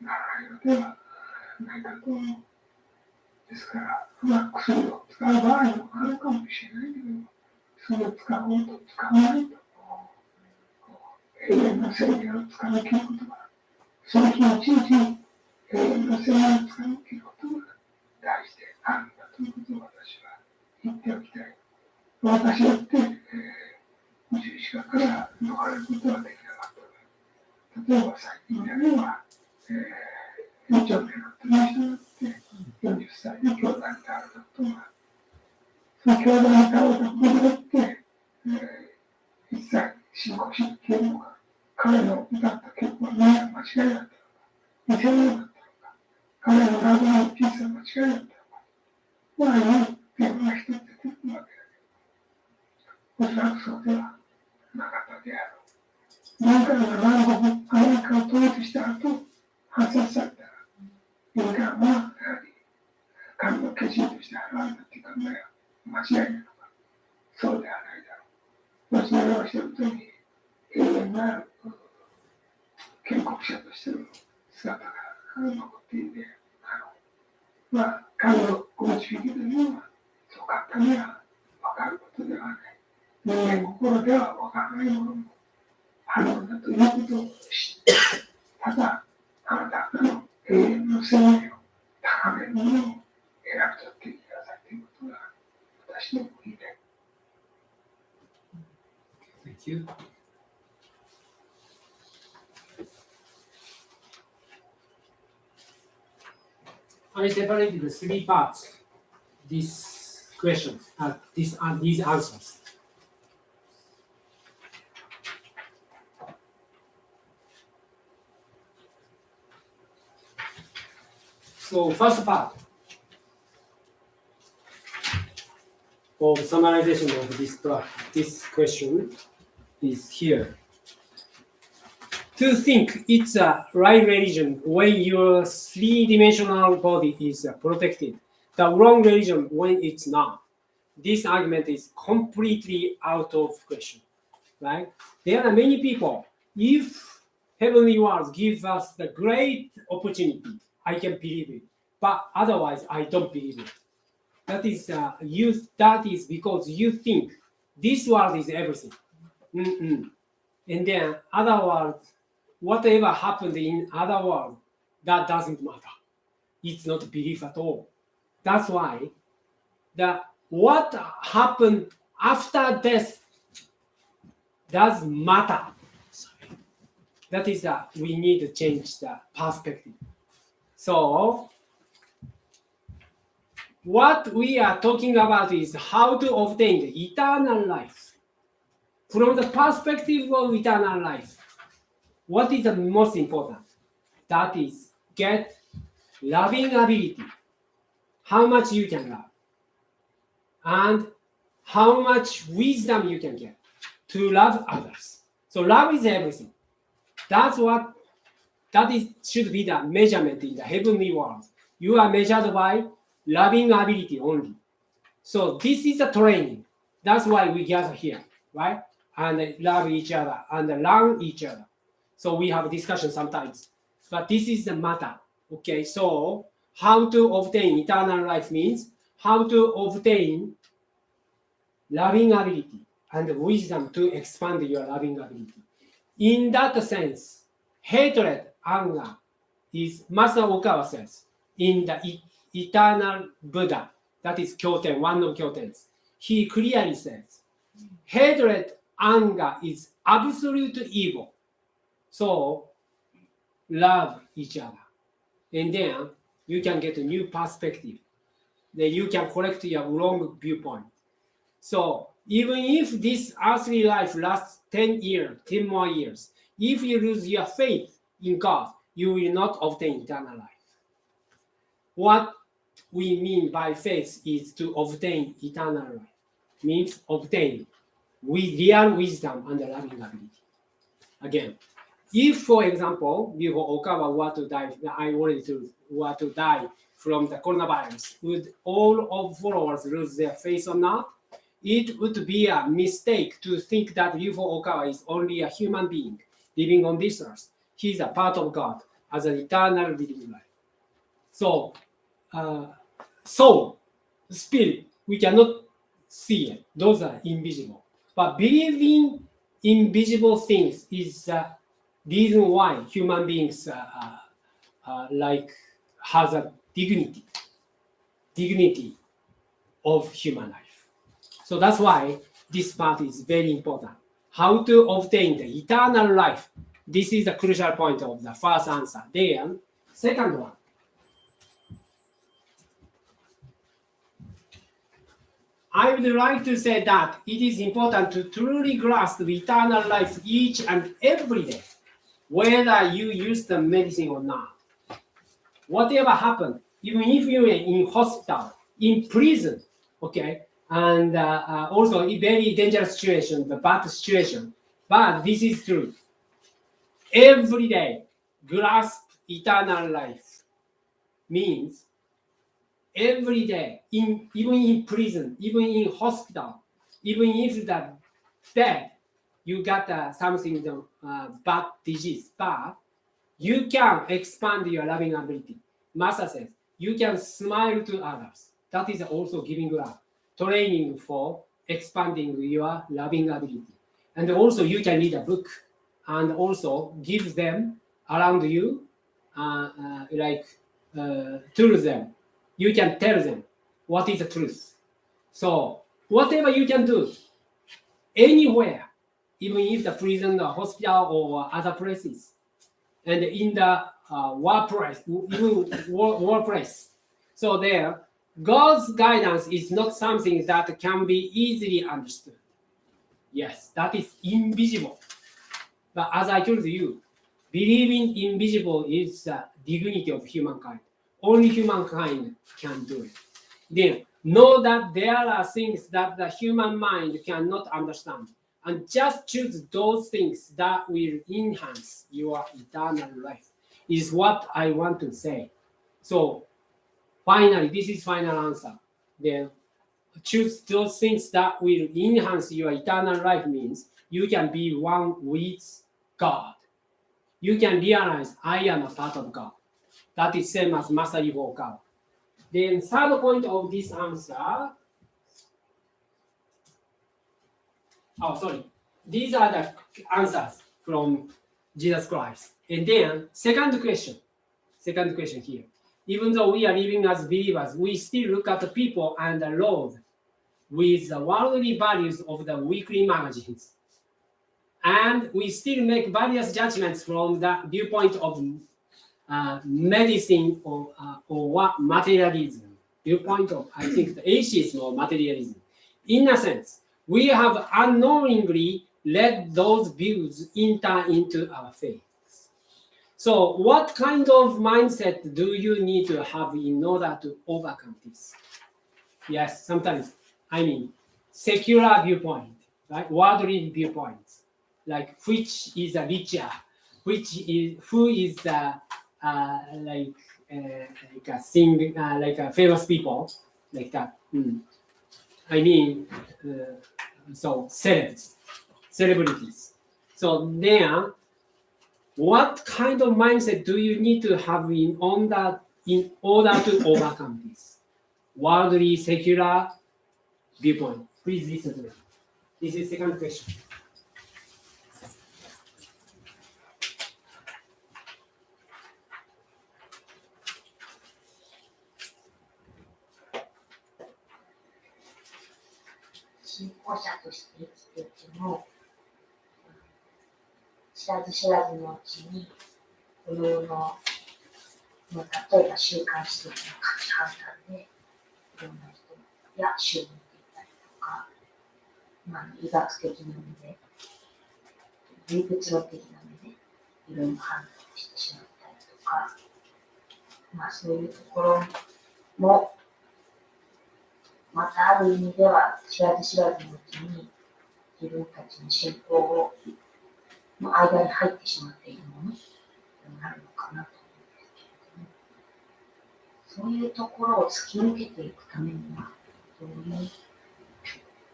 ならないのではないかと思う。ですから、薬を使う場合もあるかもしれないけども、薬を使おうと使わないと、永遠の生命をつかみきることが、その日一日に永遠の生命をつかみきることが大事であるんだということを私は言っておきたい。私だって、十字架から逃れることはできなかった。例えば最近であれば、院長になった人だって40歳で教団に倒れたことが、その教団に倒れたことによって、一切信仰しなければ、彼の歌った曲は何が間違いだったのか、偽物だったのか、彼の謎の小さな間違いだったのか、このように電話が一つ出てくるわけだけど、おそらくそうではなかったであろう。民間が南国アメリカを統一した後、反殺されたら、民間はやはり神の化身として現れたという考えは間違いなのか、そうではないだろう。私のような人々に永遠なる建国者としての姿が残っているであろう。神のご導きというのは、そう簡単には分かることではない。人間心では分からないものもあるのだということを知って、ただ、あなたの永遠の生命を高めるものを選び取っていきなさいということが私の言いたい。Thank you. I separated the three parts. These questions, these answers. So first part of summarization of this question is here. To think it's a right religion when your three-dimensional body is protected, the wrong religion when it's not. This argument is completely out of question, right? There are many people. If heavenly worlds give us the great opportunity, I can believe it. But otherwise, I don't believe it. That is because you think this world is everything. And then other worlds, whatever happened in other world, that doesn't matter. It's not belief at all. That's why what happened after death doesn't matter. That is we need to change the perspective. So what we are talking about is how to obtain the eternal life. From the perspective of eternal life, what is the most important? That is get loving ability. How much you can love. And how much wisdom you can get to love others. So love is everything. Should be the measurement in the heavenly world. You are measured by loving ability only. So this is a training. That's why we gather here, right? And love each other and learn each other. So we have discussion sometimes. But this is the matter. Okay, so how to obtain eternal life means how to obtain loving ability and wisdom to expand your loving ability. In that sense, hatred, anger is, Master Okawa says, in the eternal Buddha, that is Kyoten, one of Kyotens, he clearly says, hatred, anger is absolute evil. So love each other. And then you can get a new perspective. Then you can correct your wrong viewpoint. So even if this earthly life lasts 10 years, 10 more years, if you lose your faith in God, you will not obtain eternal life. What we mean by faith is to obtain eternal life. Means obtain with real wisdom and loving ability. Again, if, for example, before Okawa were to die, I already told, were to die from the coronavirus, would all of followers lose their faith or not? It would be a mistake to think that UFO Okawa is only a human being living on this earth. He is a part of God as an eternal living life. So, soul, spirit, we cannot see it. Those are invisible. But believing invisible things is the reason why human beings like has a dignity of human life. So that's why this part is very important. How to obtain the eternal life. This is the crucial point of the first answer. Then, second one. I would like to say that it is important to truly grasp the eternal life each and every day, whether you use the medicine or not. Whatever happened, even if you are in hospital, in prison, okay, and also a very dangerous situation, the bad situation, but this is true. Every day, grasp eternal life means every day, even in prison, even in hospital, even if the dead, you got something bad disease, but you can expand your loving ability. Master says you can smile to others. That is also giving love, training for expanding your loving ability. And also you can read a book and also give them around you, to them. You can tell them what is the truth. So whatever you can do, anywhere, even if the prison or hospital or other places, and in the workplace, even workplace. So there, God's guidance is not something that can be easily understood. Yes, that is invisible. But as I told you, believing invisible is the dignity of humankind. Only humankind can do it. Then know that there are things that the human mind cannot understand, and just choose those things that will enhance your eternal life, is what I want to say. So finally, this is final answer. Then choose those things that will enhance your eternal life means you can be one with God. You can realize I am a part of God. That is same as Master Yuho Okawa. Then third point of this answer. Oh, sorry. These are the answers from Jesus Christ. And then second question here. Even though we are living as believers, we still look at the people and the laws with the worldly values of the weekly magazines. And we still make various judgments from the viewpoint of medicine or what materialism. Viewpoint of, I think, the atheism or materialism. In a sense, we have unknowingly let those views enter into our faith. So what kind of mindset do you need to have in order to overcome this? Yes, sometimes, I mean, secular viewpoint, right? Worldly viewpoints, like which is a richer, who is like a thing, like a famous people, like that. I mean, so celebrities. So there, what kind of mindset do you need to have in order to overcome this worldly, secular viewpoint? Please listen to me. This is the second question. 信仰者として生きていても、知らず知らずのうちに、この世の、例えば週刊誌的な価値判断で、いろんな人や宗を見ていたりとか、医学的な目で、唯物論的な目で、いろいろ判断してしまったりとか、そういうところも、またある意味では知らず知らずのうちに自分たちの信仰の間に入ってしまっているものになるのかなと思うんですけれども、そういうところを突き抜けていくためには、どういう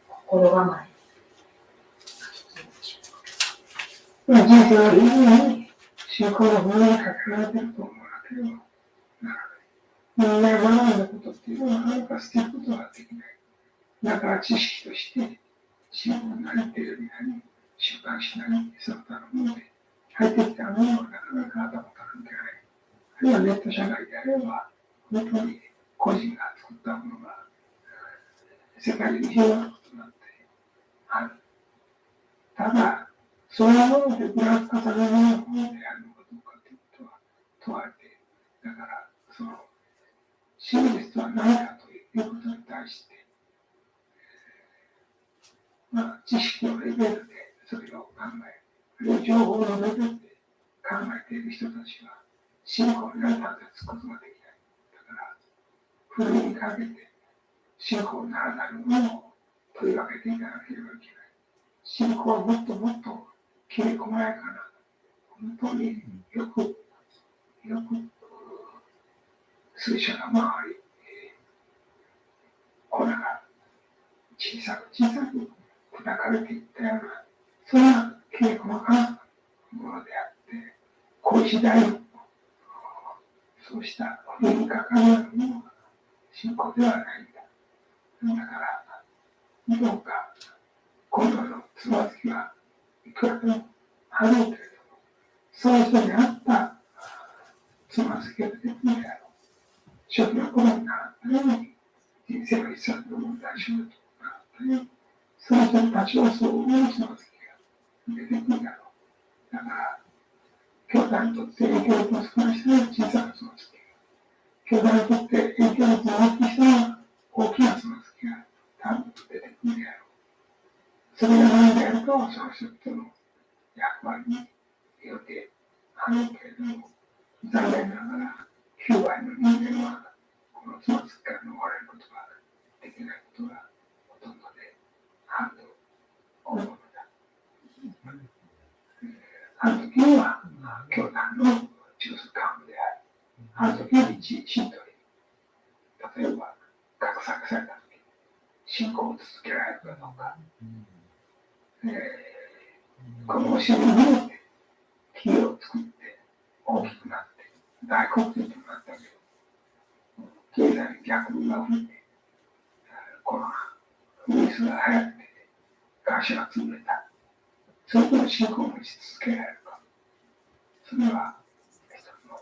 心構えが必要でしょうか。人生はいずれに信仰のものにかけられていると思わなければならない。みんな学んだことっていうのは何か捨てることができない。だから知識として信仰なりテレビなり週刊誌なりその他のもので入ってきたものはなかなか頭から抜けない。あるいはネット社会であれば本当に個人が作ったものが世界に広がることになってある。ただ、そういうものでグラフ化されるようなものであるのかどうかということは問われている。だから、その真実とは何かということに対して、知識のレベルでそれを考え、あるいは情報のレベルで考えている人たちは、信仰になるまでつくことができない。だから、ふるいにかけて、信仰ならなるものを取り分けていかなければいけない。信仰はもっともっときめ細やかな、本当によく水車が回り、粉が小さく砕かれていったような、そんなきめ細かなものであって、こう時代のそうした不意にかかるようなものは信仰ではないんだ。だから、どうか、今度のつまずきはいくらでもあるけれども、その人に合ったつまずきが出てくるであろう。初期の頃になったように、人生の一冊の問題集となったように、その人に立ち寄そう思うつまずきが出てくるであろう。だから、教団にとって影響力の少ない人は小さなつまずきが、教団にとって影響力の大きい人は大きなつまずきが多分出てくるであろう。それが何であるかはその人との役割によってあるけれども、残念ながら9割の人間はこのつまずきから逃れることができないことがほとんどであると思うのだ。あの時には教団の中枢幹部である。あの時は一信徒に、例えば格下げされた時に信仰を続けられるかどうか。この教えによって木を作って大きくなって大国民となったけど、経済に逆風が吹いて、コロナウイルスが流行って、会社が潰れた。それとも信仰を持ち続けられるか。それは一つの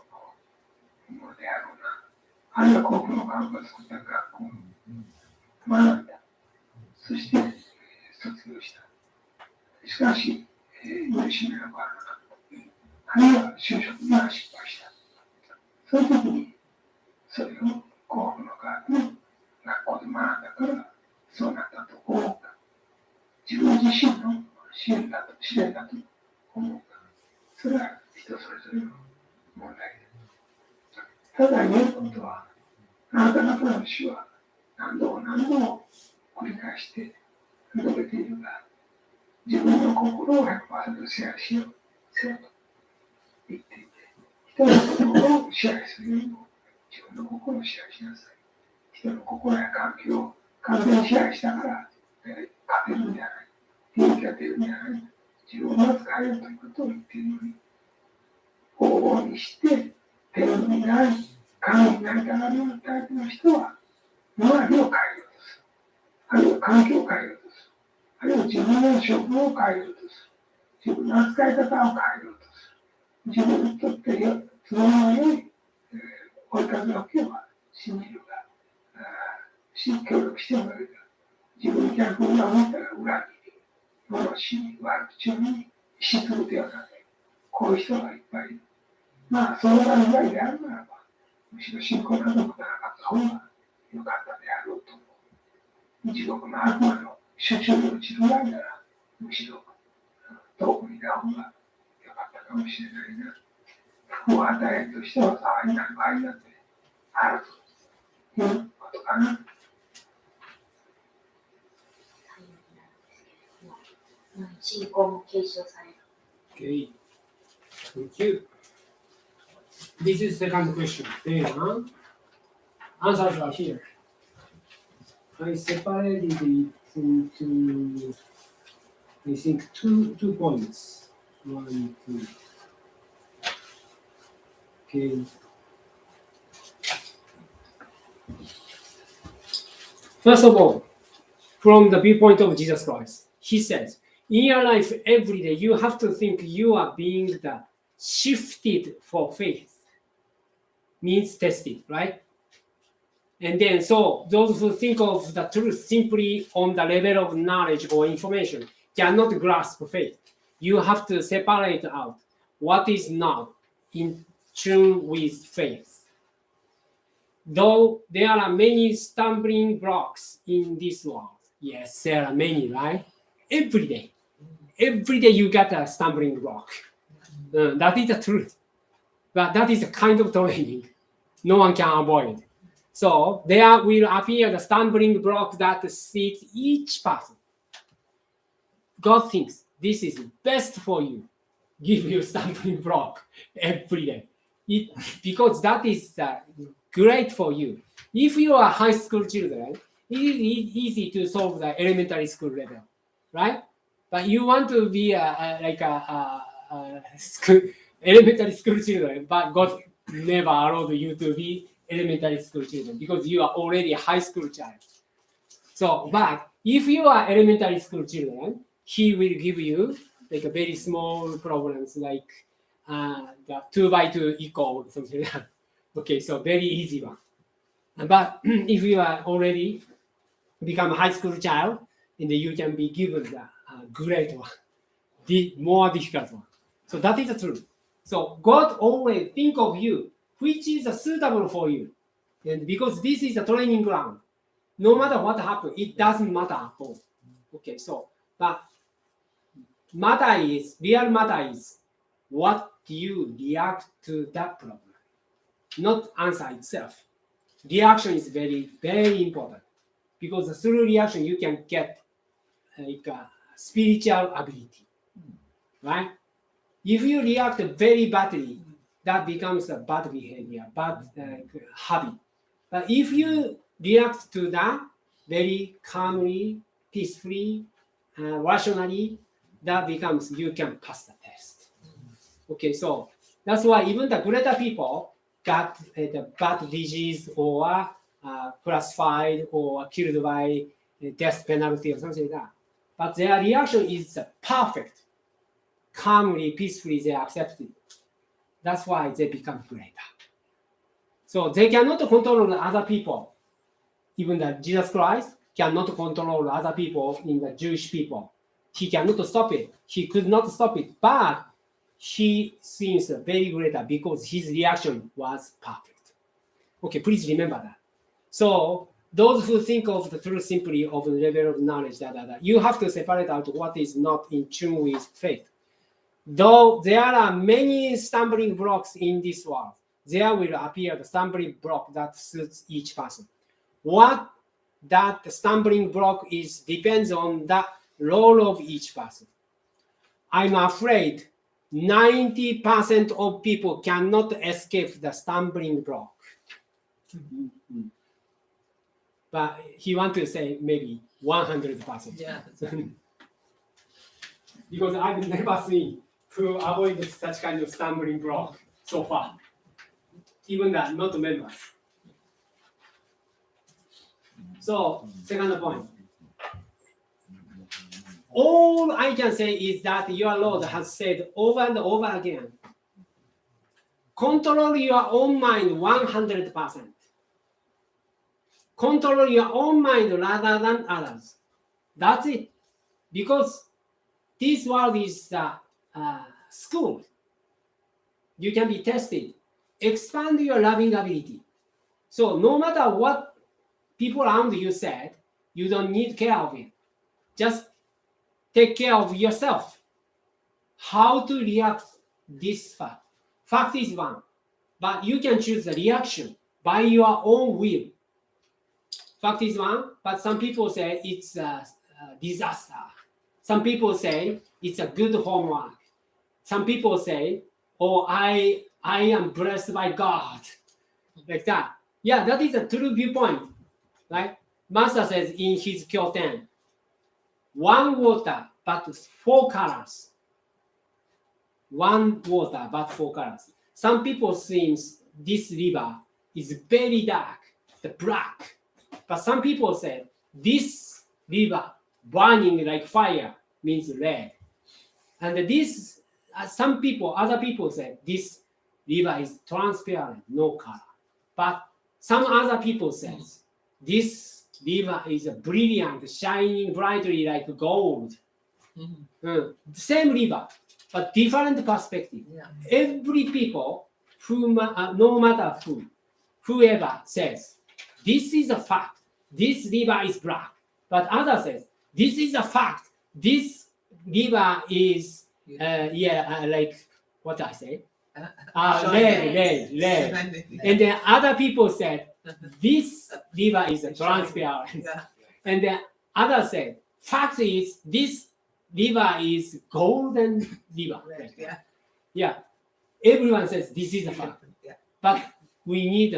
ものであろうな。あるいは高校の看護が作った学校を学んだ。そして卒業した。しかし、許しめが悪かった。あるいは就職には失敗した。その時に、それを高校の学校で学んだから、そうなったと思うか。自分自身の試練だと思うか。それは人それぞれの問題です。ただ言えることは、あなた方の主は何度も繰り返して述べているが、自分の心を 100% シェアしよう、せよと言っていて、人の心をシェアするよりも自分の心をシェアしなさい。人の心や環境を完全に支配したから勝てるんじゃない。利益が出るんじゃない。自分を使えるということを言っているのに、往々にして手のになり、神になりたがるようなタイプの人は、周りを変えようとする。あるいは環境を変えようとする。あるいは自分の職務を変えようとする。自分の扱い方を変えようとする。自分にとって都合の良い追い風を受けば信じるが、協力してもらえるが、自分逆に思ったら裏にいる。世の真理は中にしつぶてはなて、こういう人がいっぱいいる。まあ、それがうまいであるならば、むしろ信仰などもなかった方が良かったであろうと思う。地獄の悪魔の集中の内のないなら、むしろ遠くにいた方が良かったかもしれないな。福を与えるとしては騒ぎになる場合なんてあるということかな。信仰も継承される。Okay. Thank you. This is the second question. Then, answers are here. I separated it into, I think, two points. 1, 2. Okay. First of all, from the viewpoint of Jesus Christ, he says, in your life every day, you have to think you are being the shifted for faith. Means tested, right? And then, so those who think of the truth simply on the level of knowledge or information cannot grasp faith. You have to separate out what is not in tune with faith. Though there are many stumbling blocks in this world. Yes, there are many, right? Every day you get a stumbling block. That is the truth. But that is a kind of training no one can avoid. So there will appear the stumbling block that seeks each person. God thinks this is best for you. Give you stumbling block every day. Because that is great for you. If you are high school children, it is easy to solve the elementary school level, right? But you want to be elementary school children, but God never allowed you to be elementary school children because you are already a high school child. So, but if you are elementary school children, He will give you like a very small problems like the 2 by 2 equal something like that. Okay, so very easy one. But if you are already become a high school child, and then you can be given the great one, the more difficult one. So that is the truth. So God always think of you, which is suitable for you. And because this is a training ground, no matter what happens, it doesn't matter at all. Okay, so, but real matter is, what do you react to that problem? Not answer itself. Reaction is very, very important. Because through reaction, you can get like a spiritual ability, right? If you react very badly, that becomes a bad behavior, bad habit. But if you react to that very calmly, peacefully, rationally, that becomes you can pass the test. Okay, so that's why even the greater people got the bad disease or classified or killed by death penalty or something like that. But their reaction is perfect. Calmly, peacefully, they accept it. That's why they become greater. So they cannot control other people. Even the Jesus Christ cannot control other people in the Jewish people. He cannot stop it. He could not stop it. But he seems very greater because his reaction was perfect. Okay, please remember that. So those who think of the truth simply of the level of knowledge, you have to separate out what is not in tune with faith. Though there are many stumbling blocks in this world, there will appear the stumbling block that suits each person. What that stumbling block is depends on the role of each person. I'm afraid 90% of people cannot escape the stumbling block. But he wants to say maybe 100%. Yeah. Because I've never seen who avoided such kind of stumbling block so far. Even that, not members. So, second point. All I can say is that your Lord has said over and over again, control your own mind 100%. Control your own mind rather than others. That's it. Because this world is school. You can be tested. Expand your loving ability. So no matter what people around you said, you don't need care of it. Just take care of yourself. How to react this fact. Fact is one, but you can choose the reaction by your own will. Fact is one, but some people say it's a disaster. Some people say it's a good homework. Some people say, oh, I am blessed by God. Like that. Yeah, that is a true viewpoint. Right? Master says in his Kyoten, one water, but 4 colors. One water, but 4 colors. Some people think this river is very dark, the black. But some people say this river burning like fire means red. And this, other people say this river is transparent, no color. But some other people say this river is brilliant, shining brightly like gold. Same river, but different perspective. Yeah. Every people, no matter whoever says, this is a fact, this river is black. But others says, this is a fact, this river is, like what I say? Red. And then other people said, this river is transparent. Yeah. And then others said, fact is, this river is golden river. Yeah. Yeah. Everyone says this is a fact. Yeah. But we need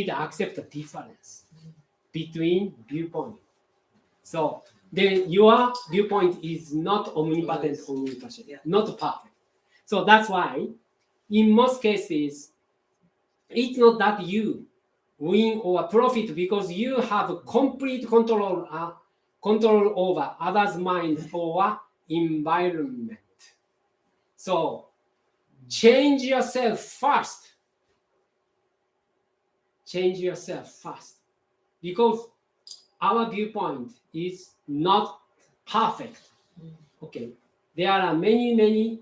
to accept the difference between viewpoint. So then your viewpoint is not omnipotent, Yeah. not perfect. So that's why in most cases, it's not that you win or profit because you have complete control over others' mind or environment. So change yourself first. Change yourself first. Because our viewpoint is not perfect. Okay. There are many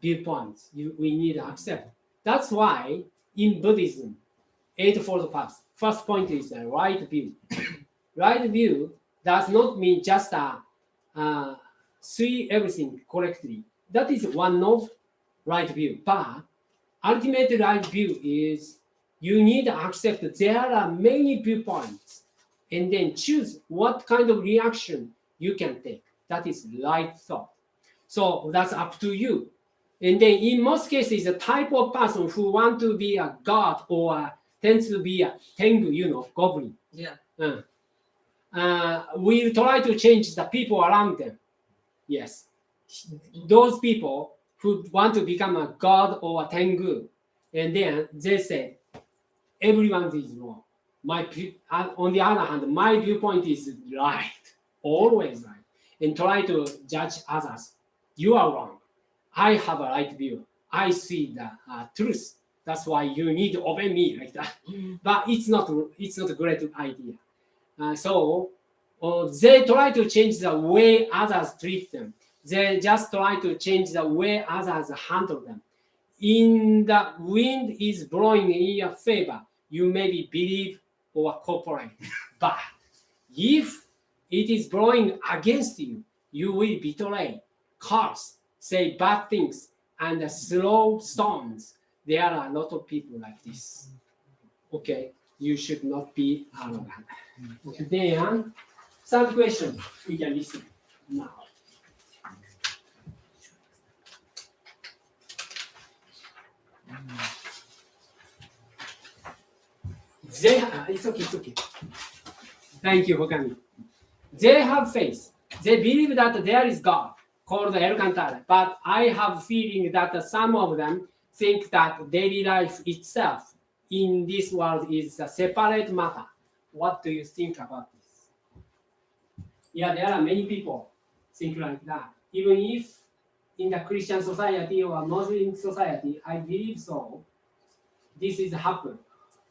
viewpoints we need to accept. That's why in Buddhism, Eightfold Path, first point is the right view. Right view does not mean just see everything correctly. That is one of right view. But ultimate right view is you need to accept that there are many viewpoints and then choose what kind of reaction you can take. That is right thought. So that's up to you. And then in most cases, the type of person who want to be a god or tends to be a tengu, goblin. Yeah. Will try to change the people around them. Yes. Those people who want to become a god or a tengu, and then they say, everyone is wrong. On the other hand, my viewpoint is right, always right, and try to judge others. You are wrong. I have a right view. I see the truth. That's why you need to obey me like that. But it's not a great idea. So they try to change the way others treat them. They just try to change the way others handle them. In the wind is blowing in your favor, you maybe believe or cooperate. But if it is blowing against you, you will betray, curse, say bad things, and throw stones. There are a lot of people like this. Okay, you should not be arrogant. Then, third question, we can listen now. It's okay. Thank you for coming. They have faith. They believe that there is God called El Cantare, but I have a feeling that some of them think that daily life itself in this world is a separate matter. What do you think about this? Yeah, there are many people think like that. Even if in the Christian society or Muslim society, I believe so. This is happening.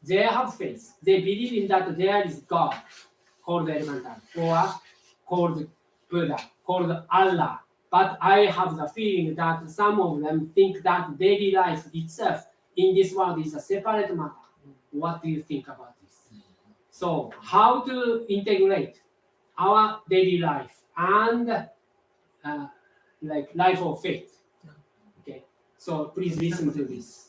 They have faith. They believe in that there is God called El Cantare, or called Buddha, called Allah. But I have the feeling that some of them think that daily life itself in this world is a separate matter. What do you think about this? So, how to integrate our daily life and like life of faith? Okay, so please listen to this.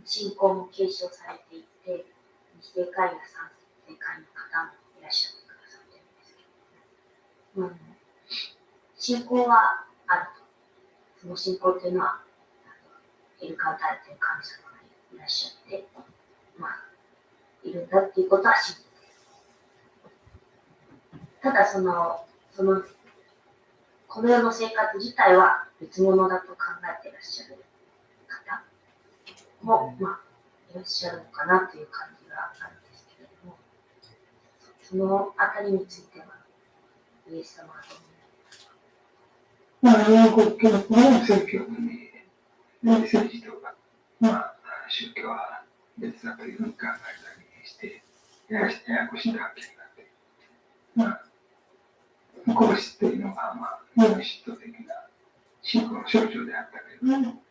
信仰も継承されていて、二世会や三世会の方もいらっしゃってくださってるんですけど、信仰はあると。その信仰というのは、いる方という神様がいらっしゃって、いるんだっていうことは信じている。ただこの世の生活自体は別物だと考えていらっしゃる方も、いらっしゃるのかなという感じがあるんですけれども、そのあたりについては、イエス様はどう日本国教の宣教に、政治とか、宗教は別だというふうに考えたりして、ややこしい関係になって、皇室というのが、日本嫉妬的な信仰の象徴であったけれども、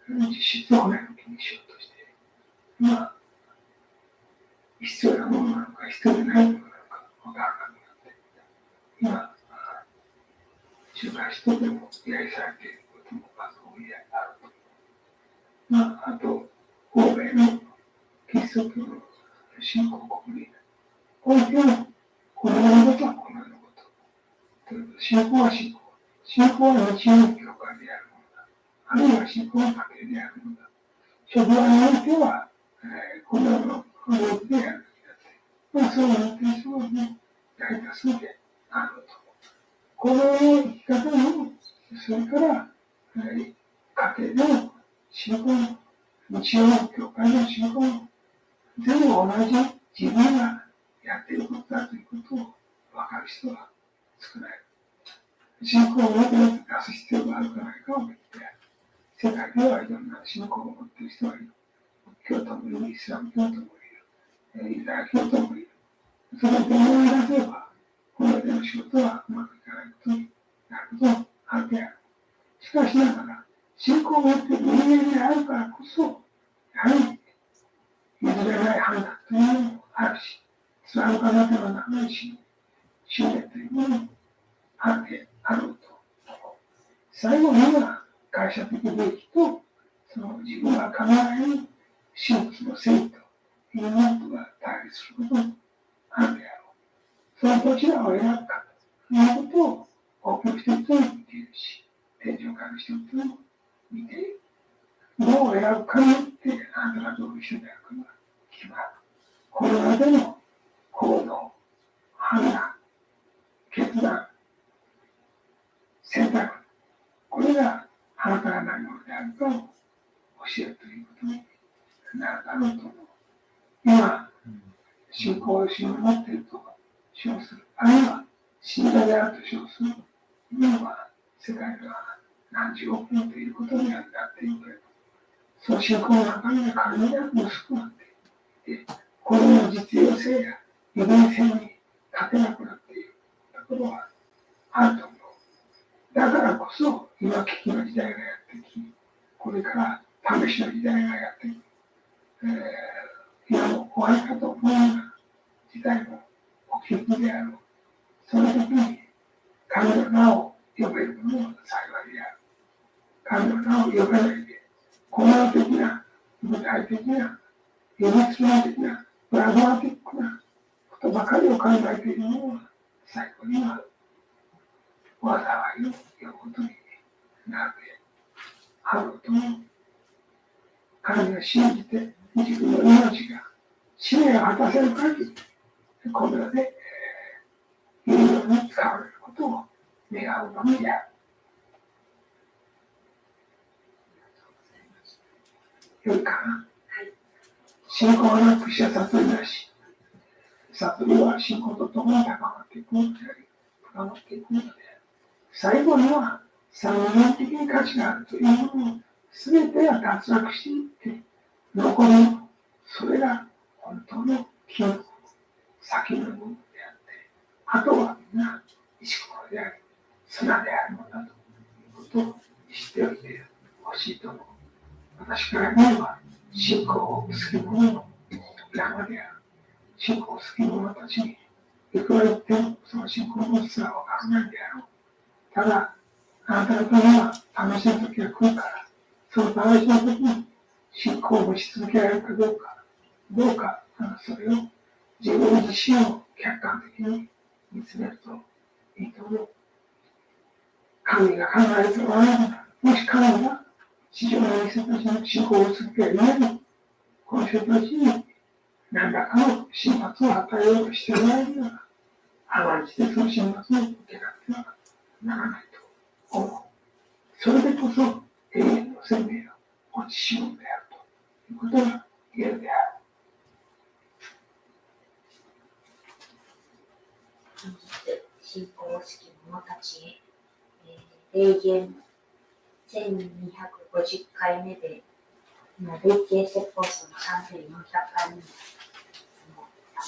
実質を骨抜きにしようとして、必要なものなのか、必要でないものなのか、分からなくなっていった。宗教人でも揶揄されていることも数多いであると。あと、欧米のキリスト教の信仰国においても、この世のことはこの世のこと。信仰は信仰。信仰は日常の教会であるものだ。あるいは信仰は家庭であるものだ。職場においては、この世の領域であるべきだって。そういう人はね、大多数であると。この生き方も、それから、家庭での信仰も、日曜の教会の信仰も、全部同じ自分がやっていることだということを分かる人は少ない。信仰をもともと出す必要があるかないかを見て、世界ではいろんな信仰を持っている人がいる。仏教徒もいる、イスラム教徒もいる、ユダヤ教徒もいる。それをどうに出せば、この世での仕事はうまくいかないことになることもあるである。しかしながら、信仰を持っている人間であるからこそ、やはり譲れない判断というのもあるし、貫かなければならないし、信念というものもあるであろうと。最後には会社的利益と、その自分が考える真実の正義というものとが対立することもあるであろう。そのどちらを選ぶかということを多くの人々も見ているし、天上界の人々も見ている。どう選ぶかによって、あなたがどういう人であるかが決まる。この中での行動、判断、決断、選択、これがあなたが何者であるかを教えるということになるだろうと思う。今、信仰を主に持っていると称する、あるいは信者であると称する、今は世界では何十億人ということになっているけれど、その信仰の中身が限りなく薄くなっていて、この実用性や利便性に勝てなくなっているところはあると思う。だからこそ、今危機の時代がやってき、これから試しの時代がやってき、今の終わりかと思うような時代も起きるであろう。その時に、神の名を呼べるものは幸いである。神の名を呼べないで、コマ的な、具体的な、現実的な、プラグマティックなことばかりを考えているのは、最後には、災いを呼ぶことになるであろうと思う。神が信じて、自分の命が、使命を果たせる限り、この世で、有用に使われることを願うのみである。よいかな。信仰はなくしは悟りなし。悟りは信仰とともに高まっていくものであり、深まっていくものである。最後には三元的に価値があるというものを全てが脱落していって、残りのそれが本当の記憶、先の部分であって、あとはみんな石ころであり、砂であるのだということを知っておいてほしいと思う。私から見れば、信仰を好き者の山である。信仰を好き者たちに、いくら言ってもその信仰のすらわからないであろう。ただ、あなた方には楽しい時が来るから、その楽しい時に信仰をし続けられるかどうか、それを自分自身を客観的に見つめるといいと思う。神が考えておられるなら、もし神が地上の人たちの信仰を続ける前に、この人たちに何らかの神罰を与えようとしておられるなら、甘んじてその神罰を受けなくてはならないと思う。それでこそ永遠の生命が落ちしむであるということが言えるである。信仰式者たちへ、霊言1250回目で、今、霊形説法書の3400回目に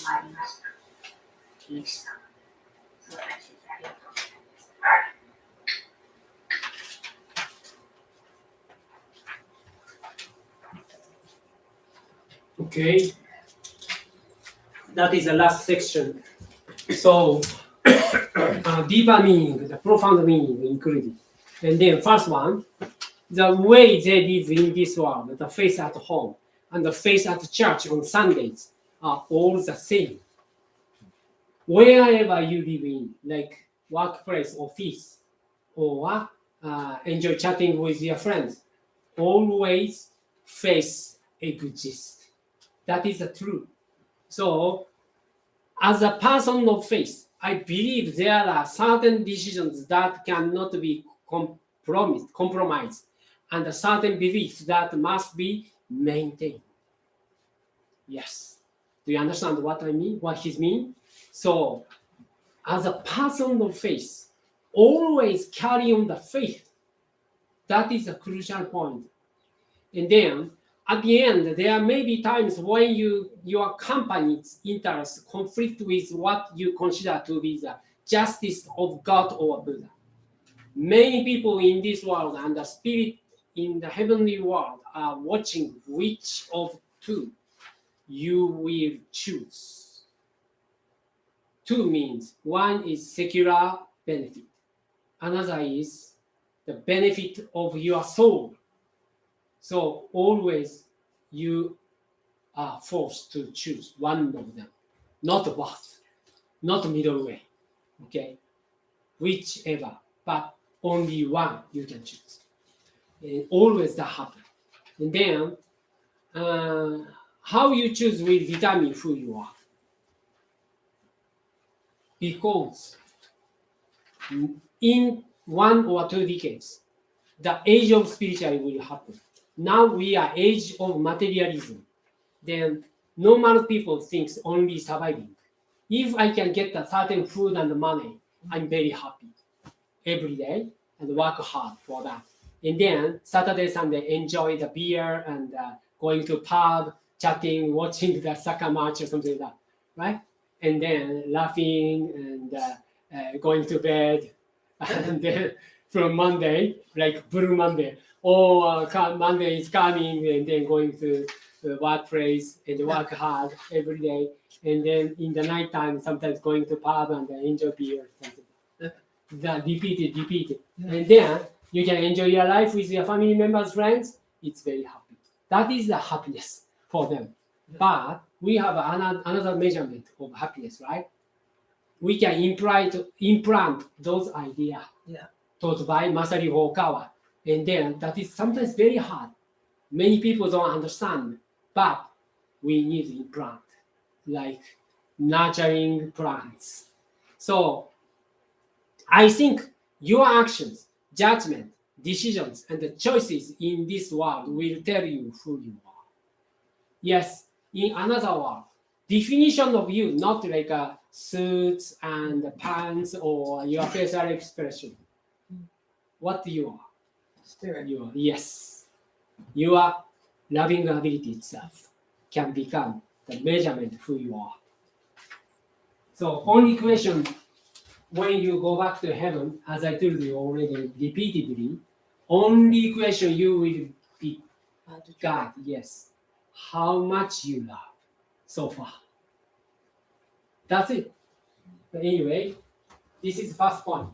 ありました。イエスさん、そう大切ありがとうございます。Okay, that is the last section. So, deeper meaning, the profound meaning included. And then first one, the way they live in this world, the faith at home and the faith at church on Sundays are all the same. Wherever you live in, like workplace, office, or enjoy chatting with your friends, always faith exists. That is the truth. So, as a person of faith, I believe there are certain decisions that cannot be compromised, and certain beliefs that must be maintained. Yes. Do you understand what I mean? What he means? So, as a person of faith, always carry on the faith. That is a crucial point. And then, at the end, there may be times when your company's interests conflict with what you consider to be the justice of God or Buddha. Many people in this world and the spirit in the heavenly world are watching which of two you will choose. Two means one is secular benefit, another is the benefit of your soul. So always you are forced to choose one of them, not both, not middle way, okay? Whichever, but only one you can choose. And always that happens. And then how you choose will determine who you are. Because in 1 or 2 decades, the age of spirituality will happen. Now we are age of materialism. Then normal people think only surviving. If I can get a certain food and money, I'm very happy every day and work hard for that. And then Saturday, Sunday, enjoy the beer and going to pub, chatting, watching the soccer match or something like that, right? And then laughing and going to bed. And then from Monday, like Blue Monday, Monday is coming, and then going to the workplace and work hard every day. And then in the nighttime, sometimes going to pub and enjoy beer. Something. That repeated. And then you can enjoy your life with your family members, friends. It's very happy. That is the happiness for them. But we have another measurement of happiness, right? We can implant those ideas taught by Masaru Hokawa. And then that is sometimes very hard. Many people don't understand, but we need implant, like nurturing plants. So I think your actions, judgment, decisions, and the choices in this world will tell you who you are. Yes, in another world, definition of you, not like a suits and pants or your facial expression. What you are? Spirit. You are, yes. your loving ability itself can become the measurement who you are. So only question when you go back to heaven, as I told you already repeatedly, only question you will be God, yes, how much you love so far. That's it. But anyway, this is first point.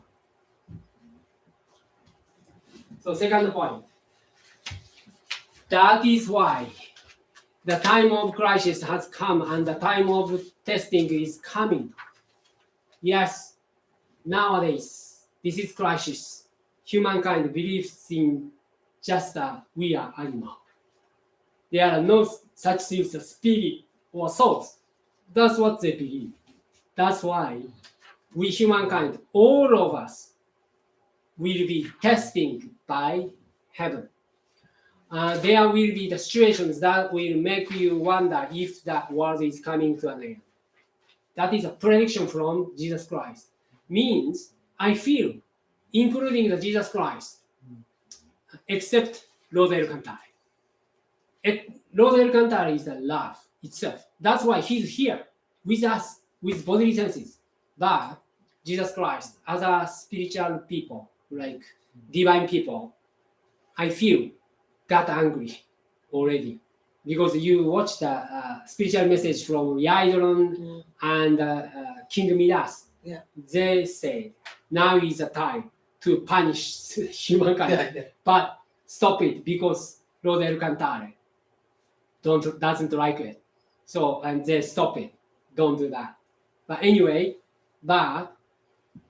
So second point. That is why the time of crisis has come and the time of testing is coming. Yes, nowadays, this is crisis. Humankind believes in just we are animal. There are no such things as spirit or souls. That's what they believe. That's why we humankind, all of us, will be testing by heaven. There will be the situations that will make you wonder if the world is coming to an end. That is a prediction from Jesus Christ. Means I feel, including the Jesus Christ, except Lord El Cantare. Lord El Cantare is the love itself. That's why he's here with us with bodily senses. But Jesus Christ, as a spiritual people, like divine people, I feel got angry already because you watched the spiritual message from Yaidron and King Midas. Yeah. They say now is the time to punish humankind, but stop it because Lord El Cantare doesn't like it. So and they stop it. Don't do that. But anyway, but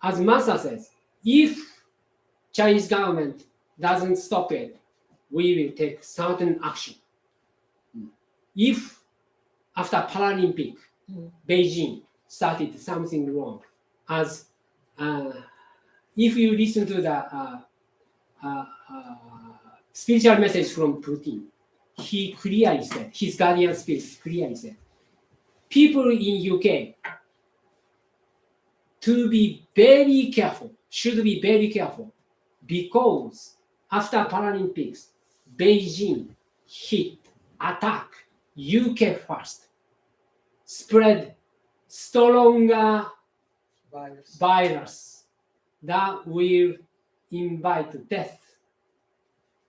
as Master says, if Chinese government doesn't stop it, we will take certain action. If after Paralympic, Beijing started something wrong, as if you listen to the spiritual message from Putin, he clearly said, his guardian spirit clearly said, people in UK to be very careful, should be very careful, because after Paralympics, Beijing hit, attack UK first, spread stronger virus that will invite death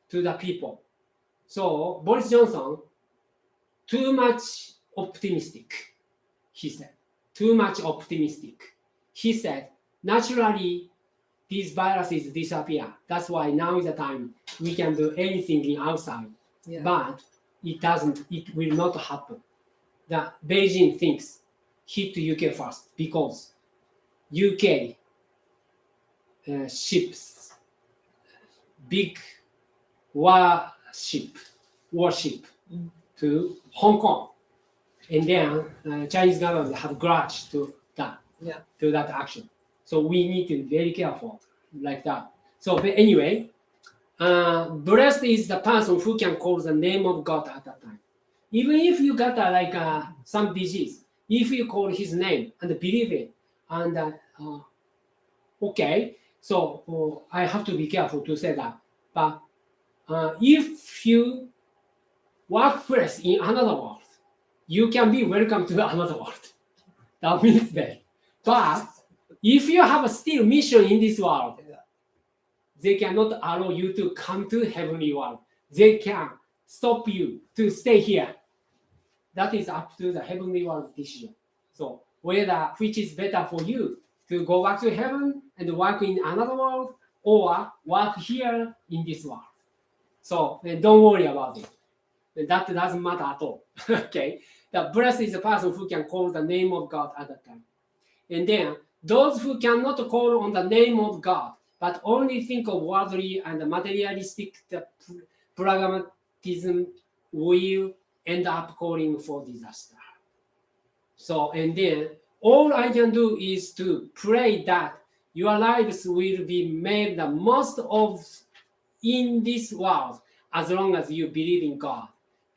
to the people. So Boris Johnson, too much optimistic, he said. Too much optimistic. He said, naturally, these viruses disappear. That's why now is the time we can do anything in outside. Yeah. But it will not happen. The Beijing thinks hit UK first because UK ships, big warship to Hong Kong. And then Chinese government have grudge to that action. So we need to be very careful like that. So but anyway, blessed is the person who can call the name of God at that time. Even if you got some disease, if you call his name and believe it, and okay, so I have to be careful to say that. But if you workplace in another world, you can be welcome to another world. That means that. But if you have a still mission in this world, they cannot allow you to come to heavenly world. They can stop you to stay here. That is up to the heavenly world decision. So whether which is better for you to go back to heaven and work in another world or work here in this world. So don't worry about it. That doesn't matter at all. Okay. The blessed is the person who can call the name of God at that time. And then those who cannot call on the name of God, but only think of worldly and materialistic pragmatism, will end up calling for disaster. So, and then all I can do is to pray that your lives will be made the most of in this world as long as you believe in God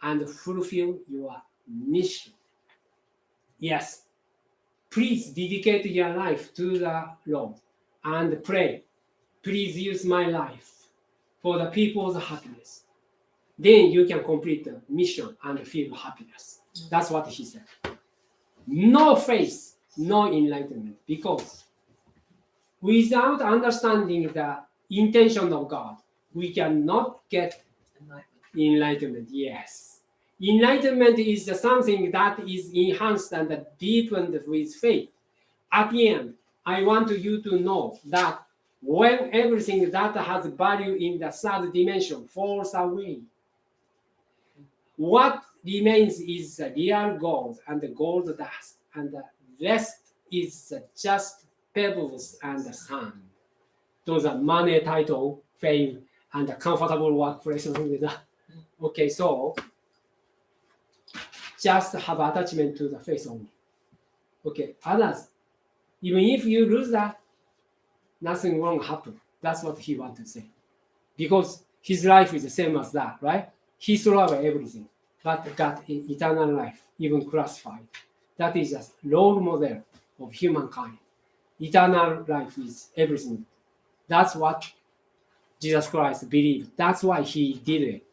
and fulfill your mission. Yes. Please dedicate your life to the Lord and pray. Please use my life for the people's happiness. then you can complete the mission and feel happiness. That's what he said. No faith, no enlightenment, because without understanding the intention of God, we cannot get enlightenment. Yes. Enlightenment is something that is enhanced and deepened with faith. At the end, I want you to know that when everything that has value in the third dimension falls away, what remains is the real gold and the gold dust, and the rest is just pebbles and the sand. Those are money, title, fame, and a comfortable workplace. Okay, so just have attachment to the faith only. Okay, others, even if you lose that, nothing wrong happen. That's what he wants to say. Because his life is the same as that, right? He threw away everything, but got eternal life, even classified. That is just role model of humankind. Eternal life is everything. That's what Jesus Christ believed. That's why he did it.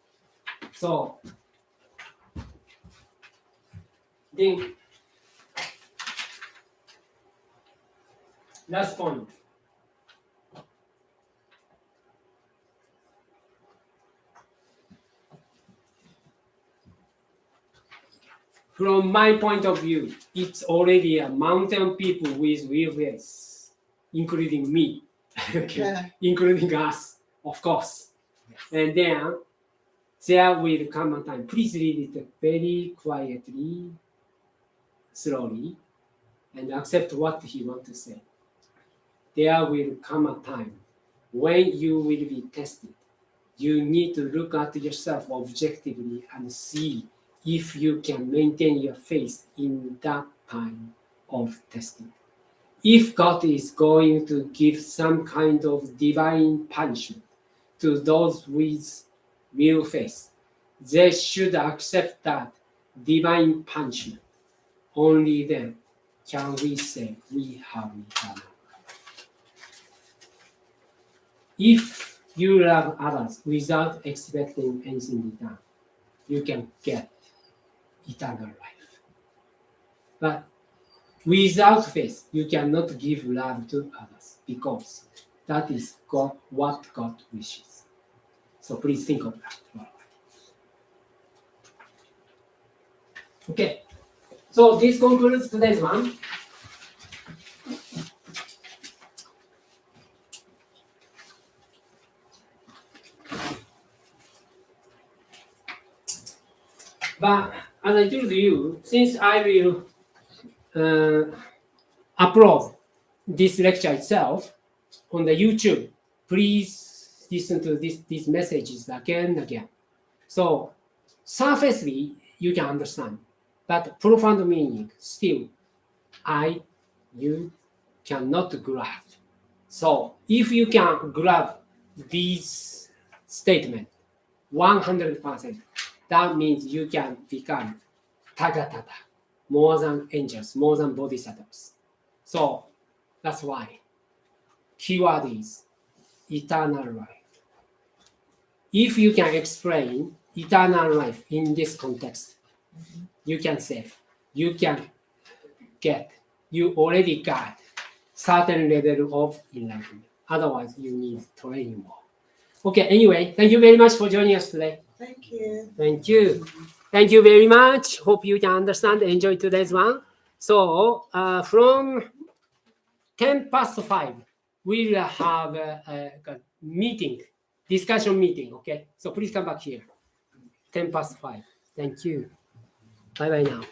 So, then, last point. From my point of view, it's already a mountain people with real faith, including me, okay, including us, of course. And then there will come a time. Please read it very quietly, slowly, and accept what he wants to say. There will come a time when you will be tested. You need to look at yourself objectively and see if you can maintain your faith in that time of testing. If God is going to give some kind of divine punishment to those with real faith, they should accept that divine punishment. Only then can we say we have eternal life. If you love others without expecting anything in return, you can get eternal life. But without faith, you cannot give love to others, because that is God, what God wishes. So please think of that. Okay, so this concludes today's one. But as I told you, since I will upload this lecture itself on the YouTube, please listen to these messages again and again. So surfacely you can understand, but profound meaning still you cannot grab. So if you can grab these statements 100%, that means you can become tagatata, more than angels, more than bodhisattvas. So that's why keyword is eternal life. If you can explain eternal life in this context, you can say, you already got certain level of enlightenment. Otherwise, you need training more. Okay, anyway, thank you very much for joining us today. Thank you. Thank you. Thank you very much. Hope you can understand and enjoy today's one. So from 5:10, we'll have a meeting, discussion meeting, okay? So please come back here. 5:10. Thank you. Bye-bye now.